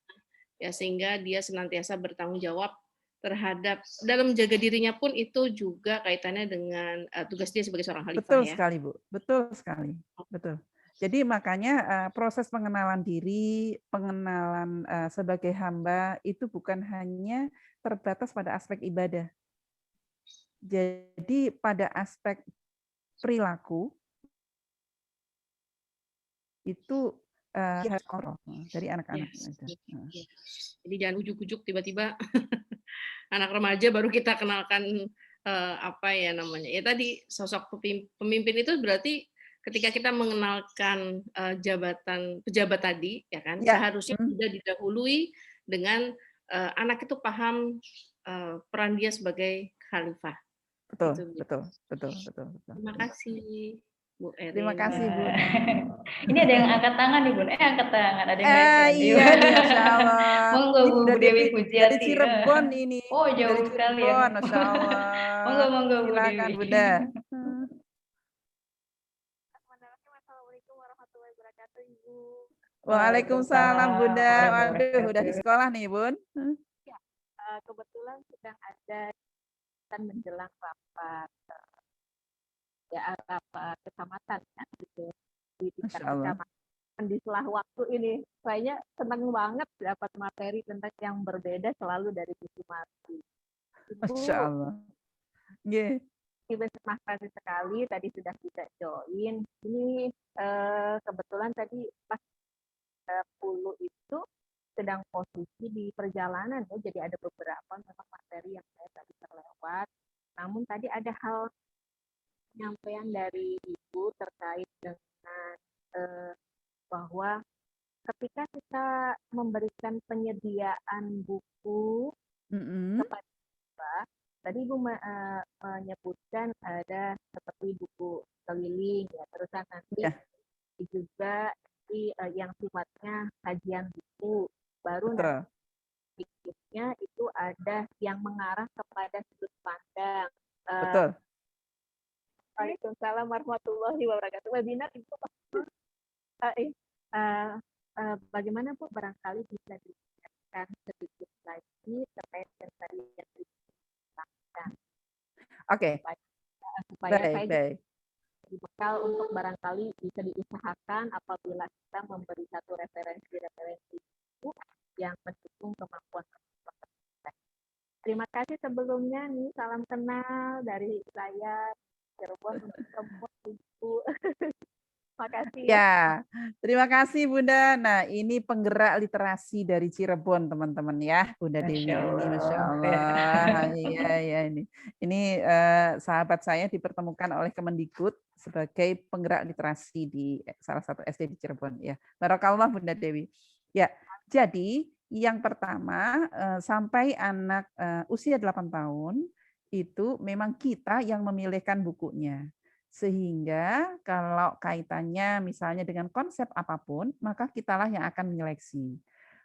ya sehingga dia senantiasa bertanggung jawab terhadap dalam menjaga dirinya pun itu juga kaitannya dengan tugas dia sebagai seorang khalifah Betul ya. sekali, Bu. Betul sekali. Betul. Jadi makanya proses pengenalan diri, pengenalan sebagai hamba itu bukan hanya terbatas pada aspek ibadah. Jadi pada aspek perilaku itu harus kontrol dari anak-anak. Ya. Jadi jangan ujuk-ujuk tiba-tiba anak remaja baru kita kenalkan apa ya namanya. Ya tadi sosok pemimpin itu berarti ketika kita mengenalkan pejabat tadi ya kan seharusnya sudah didahului dengan anak itu paham peran dia sebagai khalifah. Betul. Terima kasih Bu Erin. Terima kasih Bu. Ini ada yang angkat tangan nih Bun. Angkat tangan, ada yang Iya nih, Masya Allah. Monggo Ini Bu Dewi Pujiati. dari Cirebon ini. Oh, jauh dari sekali Cirebon, ya. Masya Allah. Monggo Bu Silakan Dewi. Bunda. Assalamualaikum warahmatullahi wabarakatuh, Ibu. Waalaikumsalam Bunda. Waduh, udah di sekolah nih Bun. Ya, kebetulan sedang ada dan menjelang rapat rapat kecamatan ya, gitu di tingkat kecamatan. Di setelah waktu ini, saya senang banget dapat materi tentang yang berbeda selalu dari buku mati. Masya Allah. Yeah. Terima kasih sekali tadi sudah tidak join. Ini kebetulan tadi pas 10 itu sedang posisi di perjalanan ya, jadi ada beberapa memang materi yang saya tadi terlewat. Namun tadi ada hal penyampaian dari Ibu terkait dengan bahwa ketika kita memberikan penyediaan buku kepada kita, tadi Ibu menyebutkan ada seperti buku keliling ya, terus nanti juga yang sifatnya kajian buku, baru nanti berikutnya itu ada yang mengarah kepada sudut pandang. Betul. Waalaikumsalam warahmatullahi wabarakatuh. Webinar itu bagaimana Bu barangkali bisa dijelaskan sedikit lagi terkait dengan tadi yang dijelaskan. Oke. Supaya saya bekal untuk barangkali bisa diusahakan apabila kita memberi satu referensi itu yang mendukung kemampuan kita. Terima kasih sebelumnya nih, salam kenal dari saya Cirebon untuk semua Ibu. Makasih ya. Terima kasih Bunda. Nah, ini penggerak literasi dari Cirebon teman-teman ya, Bunda Dewi. Masya Allah. Iya ini. Ini sahabat saya dipertemukan oleh Kemendikbud sebagai penggerak literasi di salah satu SD di Cirebon ya. Barakallah Bunda Dewi. Ya, jadi yang pertama sampai anak usia 8 tahun itu memang kita yang memilihkan bukunya. Sehingga kalau kaitannya misalnya dengan konsep apapun, maka kitalah yang akan menyeleksi.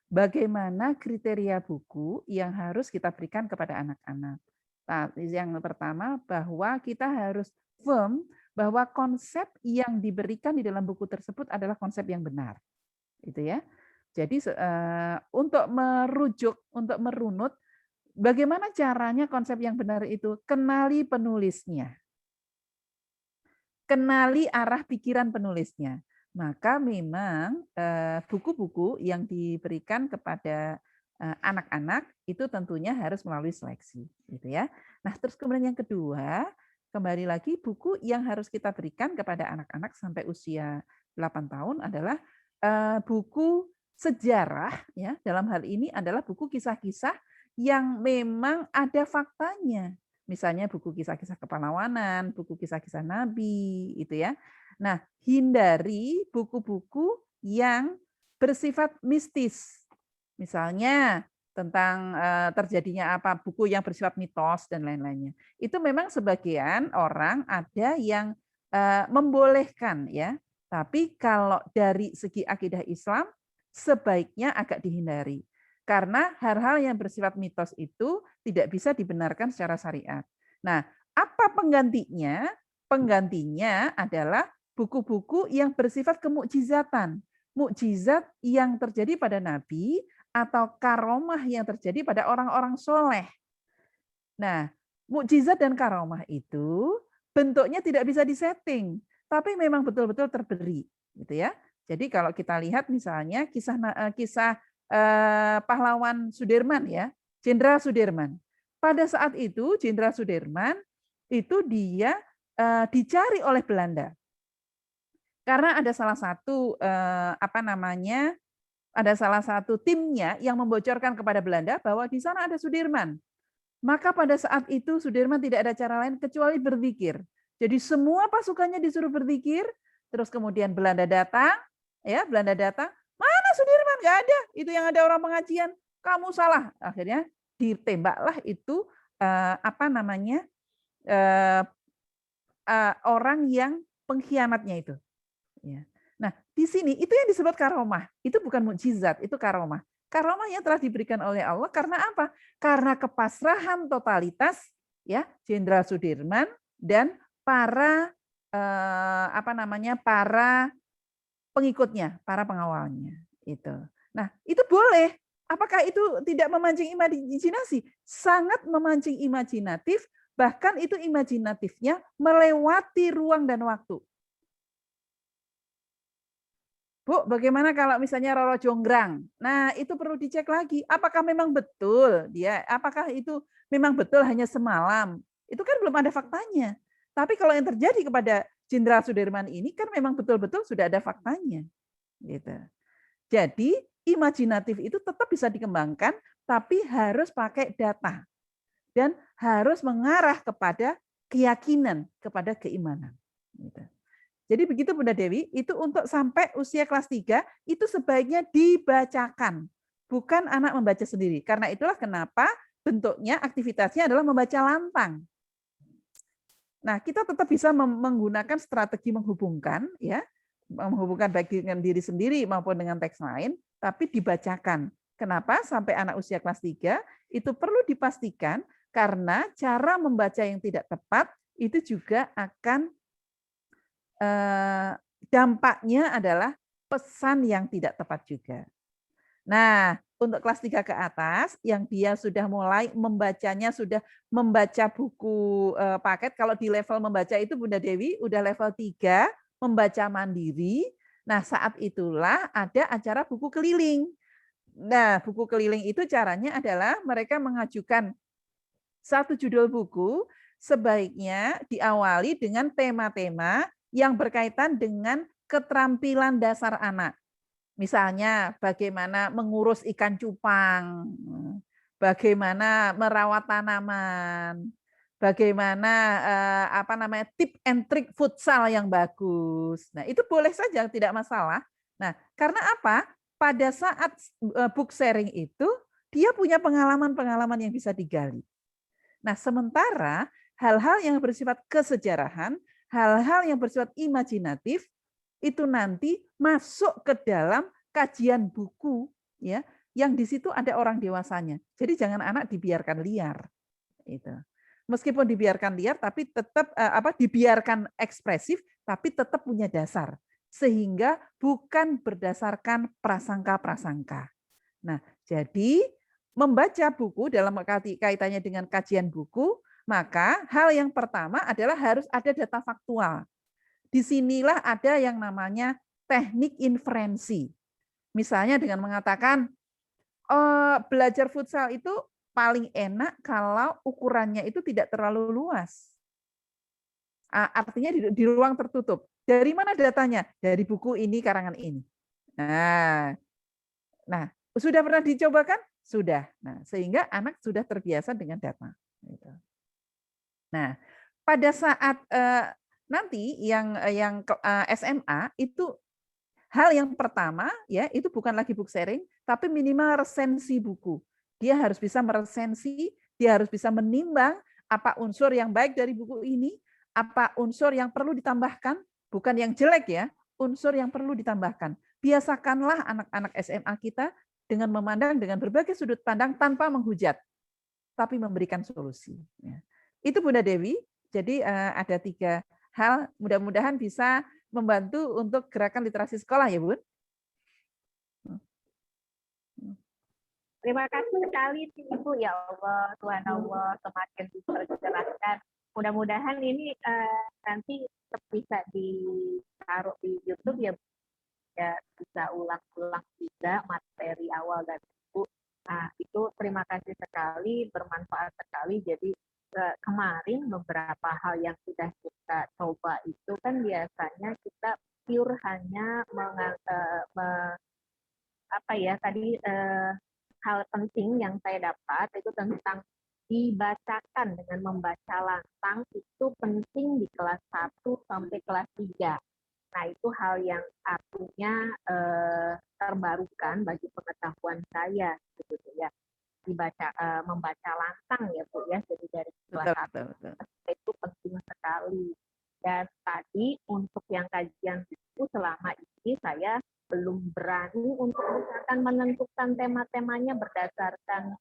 Bagaimana kriteria buku yang harus kita berikan kepada anak-anak. Nah, yang pertama bahwa kita harus firm bahwa konsep yang diberikan di dalam buku tersebut adalah konsep yang benar. Itu ya. Jadi untuk merujuk, untuk merunut, bagaimana caranya konsep yang benar itu? Kenali penulisnya. Kenali arah pikiran penulisnya. Maka memang buku-buku yang diberikan kepada anak-anak itu tentunya harus melalui seleksi, gitu ya. Nah, terus kemudian yang kedua, kembali lagi buku yang harus kita berikan kepada anak-anak sampai usia 8 tahun adalah buku sejarah ya. Dalam hal ini adalah buku kisah-kisah yang memang ada faktanya. Misalnya buku kisah-kisah kepahlawanan, buku kisah-kisah nabi, itu ya. Nah, hindari buku-buku yang bersifat mistis. Misalnya tentang terjadinya apa, buku yang bersifat mitos dan lain-lainnya. Itu memang sebagian orang ada yang membolehkan ya. Tapi kalau dari segi akidah Islam sebaiknya agak dihindari. Karena hal-hal yang bersifat mitos itu tidak bisa dibenarkan secara syariat. Nah, apa penggantinya? Penggantinya adalah buku-buku yang bersifat kemukjizatan. Mukjizat yang terjadi pada Nabi atau karomah yang terjadi pada orang-orang soleh. Nah, mukjizat dan karomah itu bentuknya tidak bisa disetting, tapi memang betul-betul terberi, gitu ya. Jadi kalau kita lihat misalnya kisah pahlawan Sudirman ya, Jenderal Sudirman. Pada saat itu Jenderal Sudirman itu dia dicari oleh Belanda. Karena ada salah satu ada salah satu timnya yang membocorkan kepada Belanda bahwa di sana ada Sudirman. Maka pada saat itu Sudirman tidak ada cara lain kecuali berzikir. Jadi semua pasukannya disuruh berzikir, terus kemudian Belanda datang, mana Sudirman? Nggak ada, itu yang ada orang pengajian. Kamu salah. Akhirnya ditembaklah itu orang yang pengkhianatnya itu. Ya. Nah, di sini itu yang disebut karomah. Itu bukan mukjizat, itu karomah. Karomah yang telah diberikan oleh Allah karena apa? Karena kepasrahan totalitas ya Jenderal Sudirman dan para para pengikutnya, para pengawalnya itu. Nah, itu boleh. Apakah itu tidak memancing imajinasi? Sangat memancing imajinatif, bahkan itu imajinatifnya melewati ruang dan waktu. Bu, bagaimana kalau misalnya Roro Jonggrang? Nah, itu perlu dicek lagi. Apakah memang betul dia? Apakah itu memang betul hanya semalam? Itu kan belum ada faktanya. Tapi kalau yang terjadi kepada Jenderal Sudirman ini kan memang betul-betul sudah ada faktanya. Gitu. Jadi imajinatif itu tetap bisa dikembangkan, tapi harus pakai data dan harus mengarah kepada keyakinan, kepada keimanan. Gitu. Jadi begitu Bunda Dewi, itu untuk sampai usia kelas 3 itu sebaiknya dibacakan, bukan anak membaca sendiri. Karena itulah kenapa bentuknya aktivitasnya adalah membaca lantang. Nah, kita tetap bisa menggunakan strategi menghubungkan ya, menghubungkan baik dengan diri sendiri maupun dengan teks lain, tapi dibacakan. Kenapa? Sampai anak usia kelas 3 itu perlu dipastikan karena cara membaca yang tidak tepat itu juga akan dampaknya adalah pesan yang tidak tepat juga. Nah, untuk kelas 3 ke atas, yang dia sudah mulai membacanya, sudah membaca buku paket, kalau di level membaca itu Bunda Dewi, udah level 3, membaca mandiri, nah saat itulah ada acara buku keliling. Nah, buku keliling itu caranya adalah mereka mengajukan satu judul buku, sebaiknya diawali dengan tema-tema yang berkaitan dengan keterampilan dasar anak. Misalnya bagaimana mengurus ikan cupang, bagaimana merawat tanaman, bagaimana tip and trick futsal yang bagus. Nah, itu boleh saja, tidak masalah. Nah, karena apa? Pada saat book sharing itu dia punya pengalaman-pengalaman yang bisa digali. Nah, sementara hal-hal yang bersifat kesejarahan, hal-hal yang bersifat imajinatif itu nanti masuk ke dalam kajian buku ya, yang di situ ada orang dewasanya. Jadi jangan anak dibiarkan liar. Itu. Meskipun dibiarkan liar tapi tetap dibiarkan ekspresif tapi tetap punya dasar. Sehingga bukan berdasarkan prasangka-prasangka. Nah, jadi membaca buku dalam kaitannya dengan kajian buku, maka hal yang pertama adalah harus ada data faktual. Disinilah ada yang namanya teknik inferensi. Misalnya dengan mengatakan, belajar futsal itu paling enak kalau ukurannya itu tidak terlalu luas. Artinya di ruang tertutup. Dari mana datanya? Dari buku ini, karangan ini. Nah, sudah pernah dicobakan? Sudah. Nah, sehingga anak sudah terbiasa dengan data. Nah, pada saat nanti yang SMA itu hal yang pertama ya itu bukan lagi book sharing, tapi minimal resensi buku. Dia harus bisa meresensi, dia harus bisa menimbang apa unsur yang baik dari buku ini, apa unsur yang perlu ditambahkan, bukan yang jelek ya, unsur yang perlu ditambahkan. Biasakanlah anak-anak SMA kita dengan memandang dengan berbagai sudut pandang tanpa menghujat, tapi memberikan solusi. Ya. Itu Bunda Dewi. Jadi ada 3 hal, mudah-mudahan bisa membantu untuk gerakan literasi sekolah ya Bun. Terima kasih sekali Ibu, ya Allah, Tuhan Allah, semakin diperjelaskan. Mudah-mudahan ini nanti bisa ditaruh di YouTube ya, bisa ulang-ulang juga materi awal dan Ibu. Nah, itu terima kasih sekali, bermanfaat sekali. Jadi kemarin beberapa hal yang sudah kita coba itu kan biasanya kita pure hanya hal penting yang saya dapat itu tentang dibacakan dengan membaca lantang itu penting di kelas 1 sampai kelas 3. Nah, itu hal yang artinya terbarukan bagi pengetahuan saya gitu ya. Membaca lantang ya Bu ya, jadi dari kelas 1 itu penting sekali. Dan tadi untuk yang kajian itu selama ini saya belum berani untuk misalkan menentukan tema-temanya berdasarkan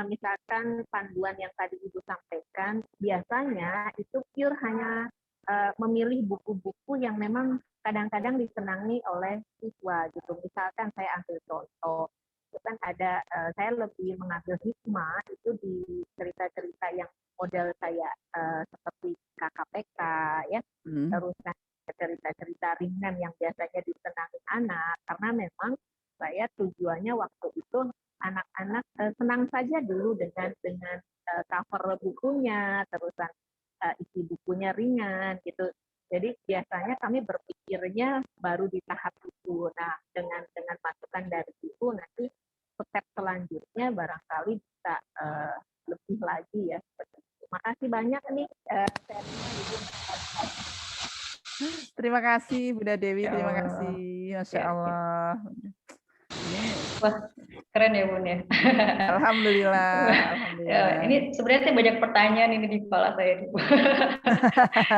misalkan panduan yang tadi Ibu sampaikan. Biasanya itu pure hanya memilih buku-buku yang memang kadang-kadang disenangi oleh siswa gitu. Misalkan saya ambil contoh, itu kan ada saya lebih mengambil hikmah itu di cerita-cerita yang model kayak seperti KKPK ya, terus cerita-cerita ringan yang biasanya disenangi anak, karena memang saya tujuannya waktu itu anak-anak senang saja dulu dengan cover bukunya, terusan isi bukunya ringan gitu. Jadi biasanya kami berpikirnya baru di tahap itu. Nah, dengan masukan dari itu nanti step selanjutnya barangkali bisa lebih lagi ya. Terima kasih banyak nih. Terima kasih Bunda Dewi, terima kasih. Masya Allah. Wah, keren ya Bun ya. Alhamdulillah. Ini sebenarnya saya banyak pertanyaan ini di kepala saya.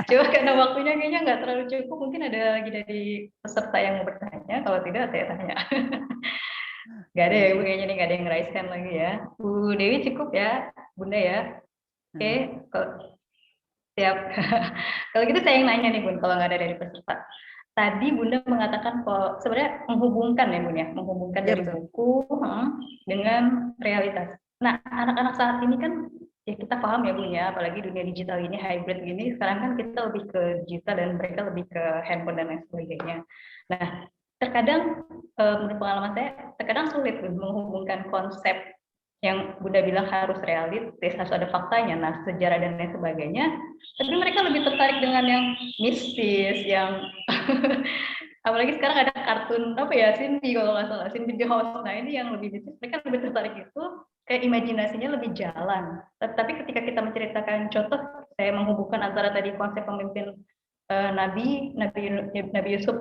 Cuma karena waktunya kayaknya nggak terlalu cukup, mungkin ada lagi dari peserta yang mau bertanya. Kalau tidak, saya tanya. Nggak ada ya Ibu, kayaknya nih nggak ada yang raise hand lagi ya. Bu Dewi cukup ya, Bunda ya. Oke, siap. Kalau gitu saya yang nanya nih Bun, kalau nggak ada dari peserta. Tadi Bunda mengatakan kok sebenarnya menghubungkan ya Bun ya, menghubungkan dari buku dengan realitas. Nah, anak-anak saat ini kan ya kita paham ya Bun ya, apalagi dunia digital ini hybrid gini, sekarang kan kita lebih ke digital dan mereka lebih ke handphone dan lain sebagainya. Nah, terkadang menurut pengalaman saya, terkadang sulit Bun menghubungkan konsep yang Bunda bilang harus realistis, harus ada faktanya, nah sejarah dan lain sebagainya. Tapi mereka lebih tertarik dengan yang mistis, yang apalagi sekarang ada kartun apa ya, Cindy kalau nggak salah, Cindy the House. Nah ini yang lebih mistis, mereka lebih tertarik itu, kayak imajinasinya lebih jalan. Tapi ketika kita menceritakan contoh, saya menghubungkan antara tadi konsep pemimpin Nabi Yusuf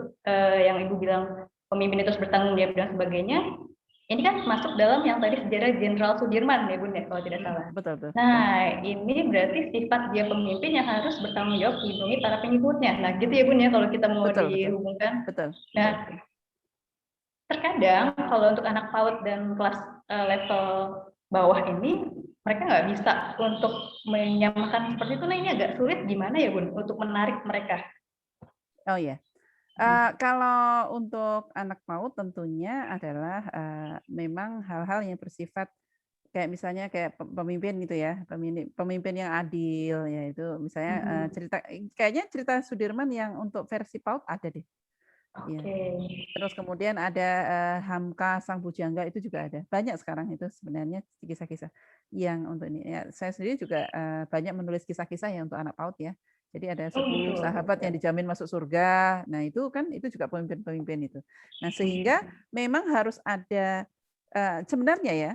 yang Ibu bilang pemimpin itu harus bertanggung jawab dan sebagainya. Ini kan masuk dalam yang tadi sejarah Jenderal Sudirman ya Bun ya kalau tidak salah. Betul. Nah ini berarti sifat dia pemimpin yang harus bertanggung jawab melindungi para pengikutnya. Nah gitu ya Bun ya kalau kita mau dihubungkan. Nah terkadang kalau untuk anak PAUD dan kelas level bawah ini mereka nggak bisa untuk menyamakan seperti itu. Nah ini agak sulit gimana ya Bun untuk menarik mereka? Oh ya. Kalau untuk anak PAUD tentunya adalah memang hal-hal yang bersifat kayak misalnya kayak pemimpin gitu ya, pemimpin yang adil ya itu misalnya cerita Sudirman yang untuk versi PAUD ada deh. Ya. Terus kemudian ada Hamka Sang Bujangga itu juga ada. Banyak sekarang itu sebenarnya kisah-kisah yang untuk ini. Ya, saya sendiri juga banyak menulis kisah-kisah yang untuk anak PAUD ya. Jadi ada 10 sahabat yang dijamin masuk surga. Nah, itu kan itu juga pemimpin-pemimpin itu. Nah, sehingga memang harus ada sebenarnya ya.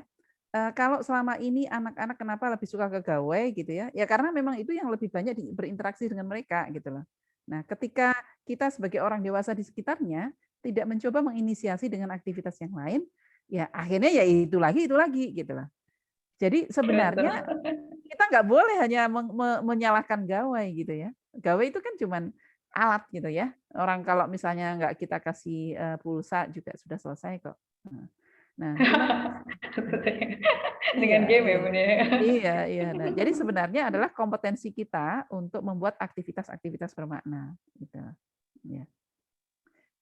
Kalau selama ini anak-anak kenapa lebih suka ke gawai gitu ya? Ya karena memang itu yang lebih banyak berinteraksi dengan mereka gitu loh. Nah, ketika kita sebagai orang dewasa di sekitarnya tidak mencoba menginisiasi dengan aktivitas yang lain, ya akhirnya ya itu lagi gitu loh. Jadi sebenarnya kita nggak boleh hanya menyalahkan gawai gitu ya. Gawe itu kan cuman alat gitu ya. Orang kalau misalnya nggak kita kasih pulsa juga sudah selesai kok. Nah, cuman Dengan game ya, Bun ya. Iya. Nah, jadi sebenarnya adalah kompetensi kita untuk membuat aktivitas-aktivitas bermakna gitu. Ya.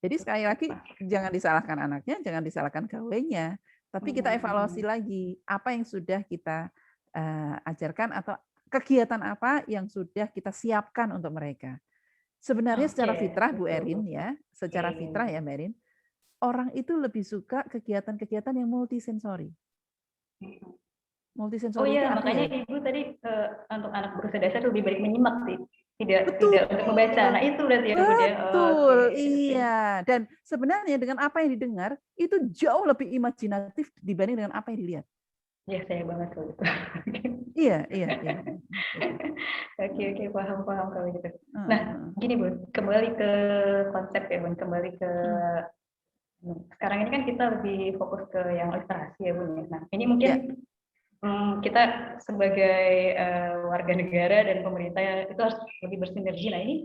Jadi sekali lagi jangan disalahkan anaknya, jangan disalahkan gawainya, tapi kita evaluasi lagi apa yang sudah kita ajarkan atau kegiatan apa yang sudah kita siapkan untuk mereka. Sebenarnya secara fitrah Bu Erin ya, secara fitrah ya Mbak Erin, orang itu lebih suka kegiatan-kegiatan yang multisensori. Oh Multisensori itu iya, makanya artinya Ibu tadi untuk anak berusia dasar lebih baik menyimak sih. Tidak betul. untuk membaca. Nah, itu berarti ya, Bu ya. Betul, iya. Dan sebenarnya dengan apa yang didengar itu jauh lebih imajinatif dibanding dengan apa yang dilihat. Ya, saya banget kalau gitu. Iya. Oke, paham kalau gitu. Nah, gini Bun, kembali ke konsep ya Bun, kembali ke sekarang ini kan kita lebih fokus ke yang literasi ya Bun. Nah, ini mungkin kita sebagai warga negara dan pemerintah itu harus lebih bersinergi. Nah, ini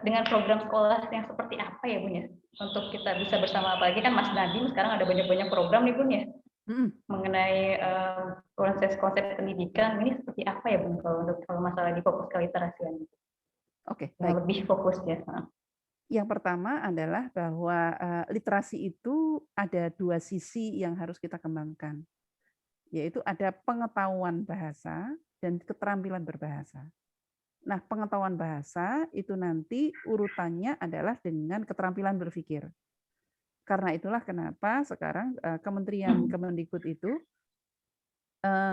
dengan program sekolah yang seperti apa ya Bun ya? Untuk kita bisa bersama, apalagi kan Mas Nadiem sekarang ada banyak-banyak program nih Bun ya, mengenai konsep pendidikan. Ini seperti apa ya Bun kalau masalah di fokus ke literasian? Oke, baik. Lebih fokus ya. Yang pertama adalah bahwa literasi itu ada dua sisi yang harus kita kembangkan, yaitu ada pengetahuan bahasa dan keterampilan berbahasa. Nah, pengetahuan bahasa itu nanti urutannya adalah dengan keterampilan berpikir. Karena itulah kenapa sekarang Kementerian Kemendikbud itu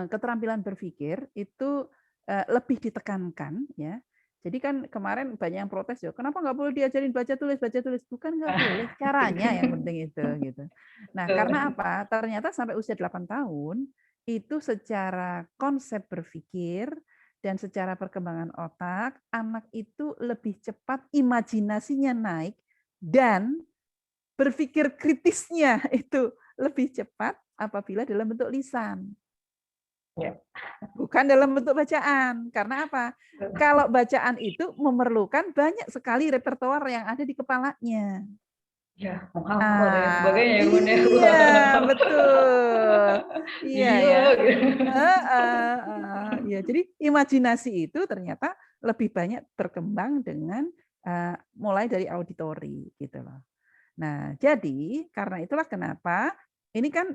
keterampilan berpikir itu lebih ditekankan ya. Jadi kan kemarin banyak yang protes ya, kenapa nggak boleh diajarin baca tulis? Bukan nggak boleh, caranya yang penting itu gitu. Nah, karena apa? Ternyata sampai usia 8 tahun itu secara konsep berpikir dan secara perkembangan otak, anak itu lebih cepat imajinasinya naik dan berpikir kritisnya itu lebih cepat apabila dalam bentuk lisan. Bukan dalam bentuk bacaan. Karena apa? Kalau bacaan itu memerlukan banyak sekali repertoar yang ada di kepalanya. Ya, menghafal dan sebagainya ya Bun. Iya, betul. Iya ya. Ya, jadi imajinasi itu ternyata lebih banyak berkembang dengan mulai dari auditori gitu loh. Nah, jadi karena itulah kenapa ini kan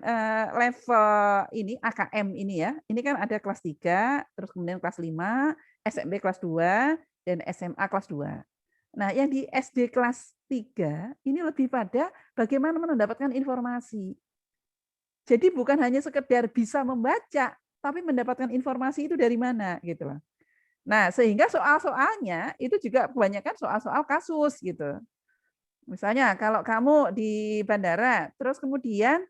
level ini AKM ini ya. Ini kan ada kelas 3, terus kemudian kelas 5, SMP kelas 2 dan SMA kelas 2. Nah, yang di SD kelas 3 ini lebih pada bagaimana mendapatkan informasi. Jadi bukan hanya sekedar bisa membaca, tapi mendapatkan informasi itu dari mana gitu loh. Nah, sehingga soal-soalnya itu juga kebanyakan soal-soal kasus gitu. Misalnya kalau kamu di bandara, terus kemudian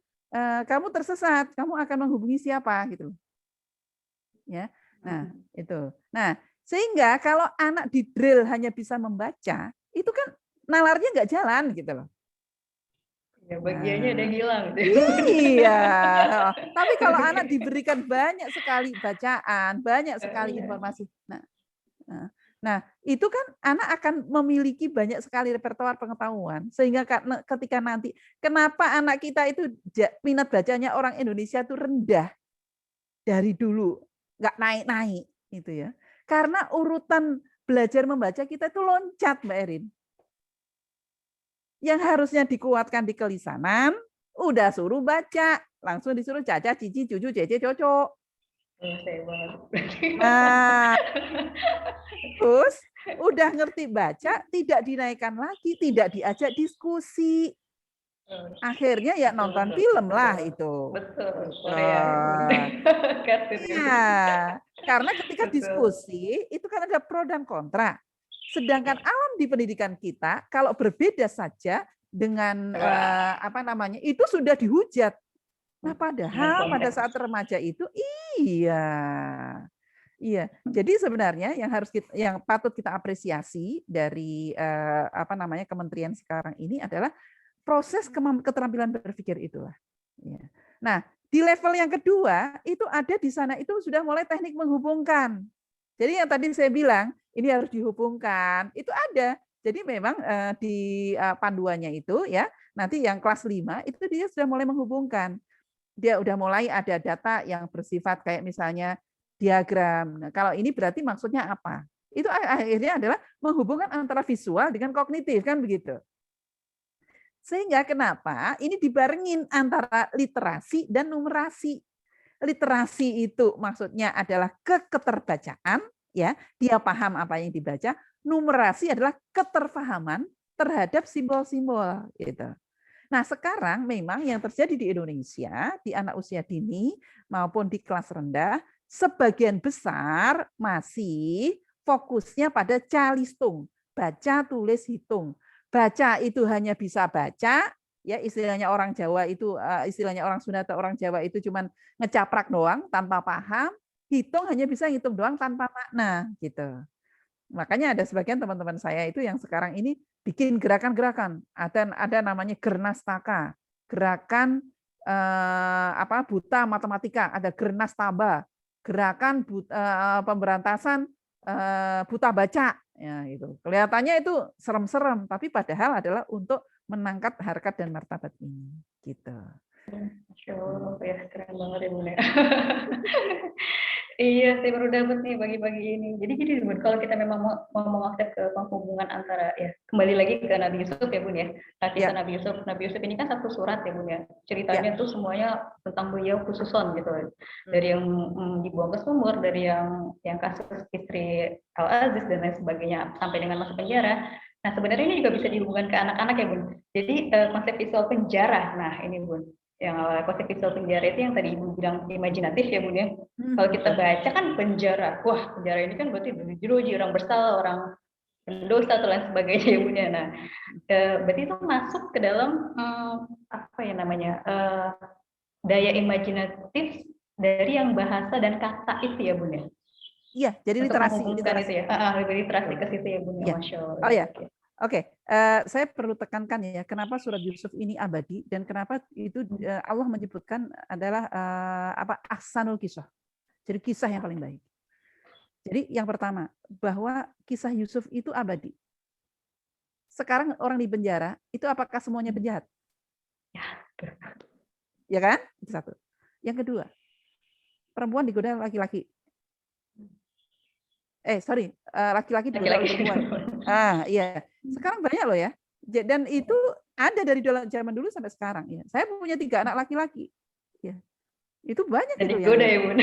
kamu tersesat, kamu akan menghubungi siapa gitu. Ya. Nah, itu. Nah, sehingga kalau anak di drill hanya bisa membaca, itu kan nalarnya nggak jalan gitu loh. Ya, bagiannya udah hilang gitu. Iya. Tapi kalau anak diberikan banyak sekali bacaan, banyak sekali informasi. Nah, itu kan anak akan memiliki banyak sekali repertoar pengetahuan. Sehingga ketika nanti, kenapa anak kita itu minat bacanya orang Indonesia itu rendah dari dulu, nggak naik-naik, gitu ya. Karena urutan belajar membaca kita itu loncat, Mbak Erin. Yang harusnya dikuatkan di kelisanan, udah suruh baca, langsung disuruh caca, cici, cucu, cece, cocok. Nah, terus udah ngerti baca, tidak dinaikkan lagi, tidak diajak diskusi. Akhirnya ya nonton film lah itu. Betul. Iya, karena ketika diskusi itu kan ada pro dan kontra. Sedangkan alam di pendidikan kita kalau berbeda saja dengan itu sudah dihujat. Nah, padahal pada saat remaja itu iya. Jadi sebenarnya yang patut kita apresiasi dari kementerian sekarang ini adalah proses keterampilan berpikir itulah. Nah, di level yang kedua itu ada di sana itu sudah mulai teknik menghubungkan. Jadi yang tadi saya bilang ini harus dihubungkan, itu ada. Jadi memang di panduannya itu ya, nanti yang kelas 5 itu dia sudah mulai menghubungkan. Dia udah mulai ada data yang bersifat kayak misalnya diagram. Nah, kalau ini berarti maksudnya apa? Itu akhirnya adalah menghubungkan antara visual dengan kognitif, kan begitu. Sehingga kenapa ini dibarengin antara literasi dan numerasi. Literasi itu maksudnya adalah keterbacaan, ya, dia paham apa yang dibaca. Numerasi adalah keterfahaman terhadap simbol-simbol, gitu. Nah, sekarang memang yang terjadi di Indonesia di anak usia dini maupun di kelas rendah sebagian besar masih fokusnya pada calistung, baca, tulis, hitung. Baca itu hanya bisa baca, ya istilahnya orang Jawa itu istilahnya orang Sunda atau orang Jawa itu cuman ngecaprak doang tanpa paham, hitung hanya bisa hitung doang tanpa makna gitu. Makanya ada sebagian teman-teman saya itu yang sekarang ini bikin gerakan-gerakan. Ada namanya Gernastaka, gerakan buta matematika, ada Gernastaba, gerakan pemberantasan buta baca, ya itu. Kelihatannya itu serem-serem, tapi padahal adalah untuk menangkap harkat dan martabat ini, gitu. Masya Allah, ya keren banget ya Bun ya. Iya, saya baru dapat nih bagi-bagi ini. Jadi gini Bun, kalau kita memang mau mengakses ke penghubungan antara ya kembali lagi ke Nabi Yusuf ya Bun ya. Kisah Nabi Yusuf. Nabi Yusuf ini kan satu surat ya Bun ya. Ceritanya tuh semuanya tentang beliau khususon gitu. Dari yang dibuang ke sumur, dari yang kasus istri Al-Aziz dan lain sebagainya sampai dengan masuk penjara. Nah, sebenarnya ini juga bisa dihubungkan ke anak-anak ya Bun. Jadi konsep visual penjara. Nah, ini Bun. Yang konsep visual penjara itu yang tadi Ibu bilang imajinatif ya Bun ya. Kalau kita baca kan penjara, wah penjara ini kan berarti jeruji, orang bersalah, orang pendosa atau lain sebagainya ya Bun ya. Nah, berarti itu masuk ke dalam daya imajinatif dari yang bahasa dan kata itu ya Bun ya. Iya, jadi literasi. Itu ya. Lebih literasi ke situ ya Bun ya. Masya Allah. Oh ya. Oke, saya perlu tekankan ya, kenapa surat Yusuf ini abadi dan kenapa itu Allah menyebutkan adalah ahsanul kisah. Jadi kisah yang paling baik. Jadi yang pertama, bahwa kisah Yusuf itu abadi. Sekarang orang di penjara, itu apakah semuanya penjahat? Ya kan? Itu satu. Yang kedua, perempuan digoda laki-laki. Laki-laki digoda oleh perempuan. Iya. Sekarang banyak loh ya. Dan itu ada dari zaman dulu sampai sekarang ya. Saya punya 3 anak laki-laki. Ya. Itu banyak itu yang ya Bun.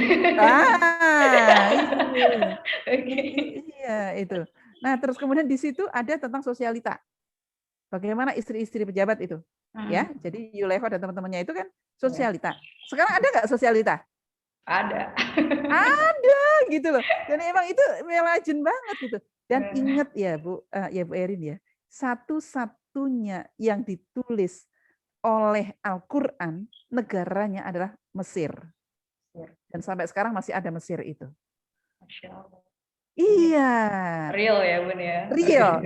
Iya, itu. Nah, terus kemudian di situ ada tentang sosialita. Bagaimana istri-istri pejabat itu. Ya, jadi Yulekho dan teman-temannya itu kan sosialita. Sekarang ada nggak sosialita? Ada gitu loh. Dan emang itu legend banget gitu. Dan ingat ya Bu Erin ya, satu-satunya yang ditulis oleh Al-Qur'an negaranya adalah Mesir. Dan sampai sekarang masih ada Mesir itu. Masya Allah. Iya. Real ya Bun ya.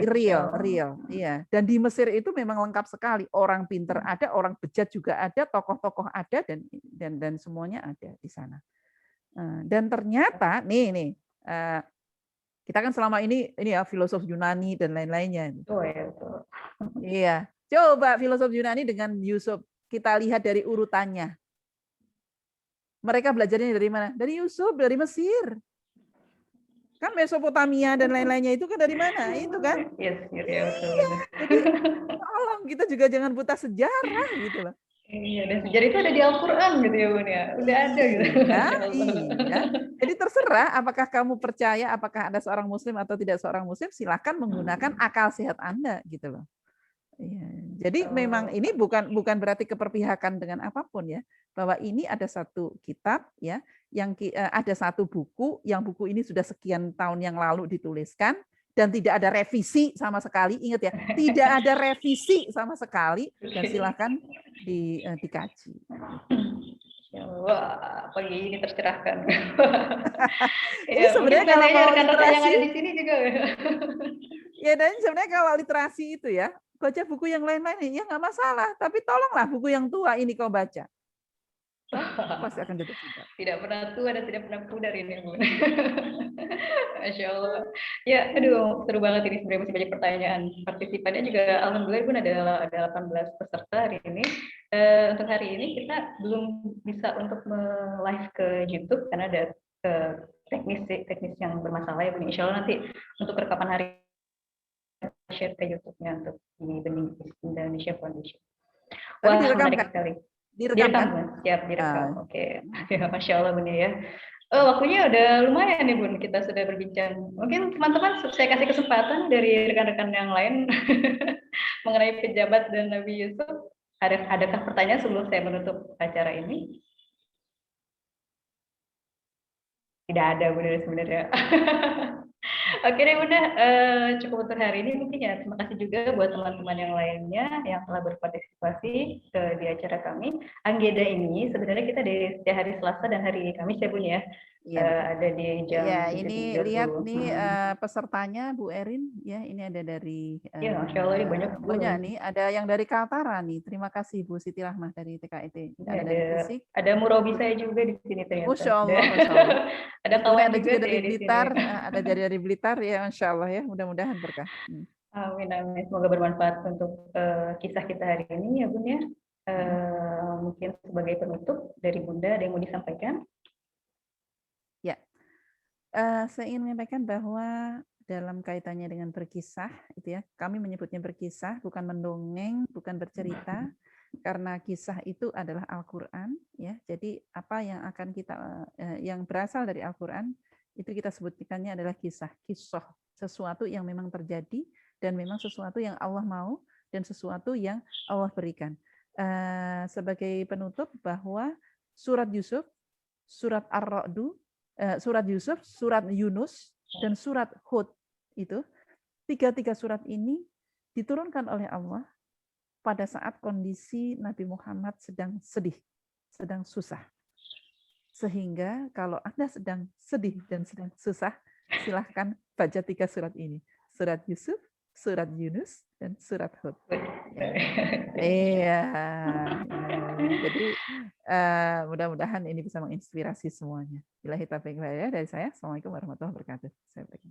Real. Iya. Dan di Mesir itu memang lengkap sekali. Orang pinter ada, orang bejat juga ada, tokoh-tokoh ada dan semuanya ada di sana. Dan ternyata nih kita kan selama ini ya filosof Yunani dan lain-lainnya. Oh ya, betul. Iya. Coba filosof Yunani dengan Yusuf kita lihat dari urutannya. Mereka belajarnya dari mana? Dari Yusuf, dari Mesir. Kan Mesopotamia dan lain-lainnya itu kan dari mana? Itu kan? Yes, iya. Jadi tolong kita juga jangan buta sejarah gitu loh. Iya, dan sejarah itu ada di Al-Quran gitu ya Bun ya. Udah ada gitu. Iya. Jadi terserah apakah kamu percaya apakah ada seorang muslim atau tidak seorang muslim, silakan menggunakan akal sehat Anda gitu loh. Iya. Jadi memang ini bukan berarti keperpihakan dengan apapun ya, bahwa ini ada satu kitab ya, yang ada satu buku, yang buku ini sudah sekian tahun yang lalu dituliskan dan tidak ada revisi sama sekali. Ingat ya, tidak ada revisi sama sekali dan silakan dikaji. Wah, pagi ini tercerahkan. Ini sebenarnya kalau mau literasi yang ada di sini juga. Ya, dan sebenarnya kalau literasi itu ya, baca buku yang lain-lain ya nggak masalah, tapi tolonglah buku yang tua ini kau baca. Pasti akan jatuh cinta. Tidak pernah tua dan tidak pernah pudar ini, Bun. Masya Allah. Ya, aduh, seru banget ini sebenarnya masih banyak pertanyaan. Partisipannya juga alhamdulillah pun ada 18 peserta hari ini. Untuk hari ini kita belum bisa untuk live ke YouTube karena ada teknis yang bermasalah ya Bun. Insya Allah nanti untuk rekapan hari share ke YouTube-nya untuk di Bening Indonesia Foundation. Tapi Wah, direkam menarik kan? sekali. Direkam kan? Bun. Siap direkam. Ah. Oke. Ya, Masya Allah Bun ya. Waktunya udah lumayan nih Bun, kita sudah berbincang. Mungkin teman-teman saya kasih kesempatan dari rekan-rekan yang lain mengenai pejabat dan Nabi Yusuf. Adakah pertanyaan sebelum saya menutup acara ini? Tidak ada Bunda sebenarnya. Oke deh Bunda, cukup untuk hari ini mungkin ya. Terima kasih juga buat teman-teman yang lainnya yang telah berpartisipasi di acara kami. Anggeda ini sebenarnya kita di setiap hari Selasa dan hari Kamis ya Bun ya. Iya, Ada di jam ya, ini 7.30. lihat nih pesertanya Bu Erin ya, ini ada dari Ya, Masya Allah, ini banyak nih, ada yang dari Kaltara nih. Terima kasih Bu Siti Rahmah dari TKIT. Ada dari Fisik. Ada Murabi saya juga di sini ternyata. Masya Allah, Masya Allah. Ada kawan ada juga dari di Blitar, sini. ada dari Blitar ya, Masya Allah ya. Mudah-mudahan berkah. Amin, amin. Semoga bermanfaat untuk kisah kita hari ini ya Bun ya. Mungkin sebagai penutup dari Bunda ada yang mau disampaikan? Ya, saya ingin menyampaikan bahwa dalam kaitannya dengan berkisah, itu ya, kami menyebutnya berkisah, bukan mendongeng, bukan bercerita, karena kisah itu adalah Al-Quran, ya. Jadi apa yang akan kita, yang berasal dari Al-Quran, itu kita sebutkannya adalah kisah, sesuatu yang memang terjadi dan memang sesuatu yang Allah mau dan sesuatu yang Allah berikan. Sebagai penutup bahwa surat Yusuf, surat Ar-Ra'du, surat Yusuf, surat Yunus, dan surat Hud itu tiga surat ini diturunkan oleh Allah pada saat kondisi Nabi Muhammad sedang sedih, sedang susah. Sehingga kalau Anda sedang sedih dan sedang susah, silahkan baca 3 surat ini. Surat Yusuf, surat Yunus, dan surat Hud. Iya. Jadi mudah-mudahan ini bisa menginspirasi semuanya. Billahi taufiq wal hidayah dari saya. Assalamualaikum warahmatullahi wabarakatuh.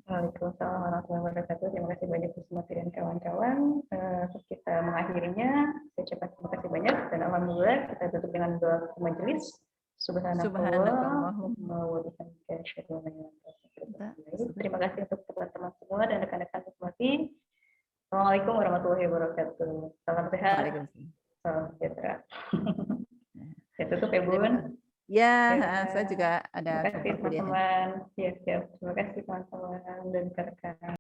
Waalaikumsalam warahmatullahi wabarakatuh. Terima kasih banyak Bu Sumati dan kawan-kawan. Kita mengakhirinya. Saya ucapkan terima kasih banyak dan alhamdulillah kita tutup dengan doa majelis. Subhanallahumma wa bihamdika asyhadu an la ilaha illa anta. Terima kasih untuk teman-teman semua dan rekan-rekan Bu Sumati. Assalamualaikum warahmatullahi wabarakatuh. Salam sehat. Salam sejahtera. Saya tutup ya Bun. Ya, saya juga ada. Terima kasih teman-teman. Ya, siap. Terima kasih teman-teman dan rekan-rekan.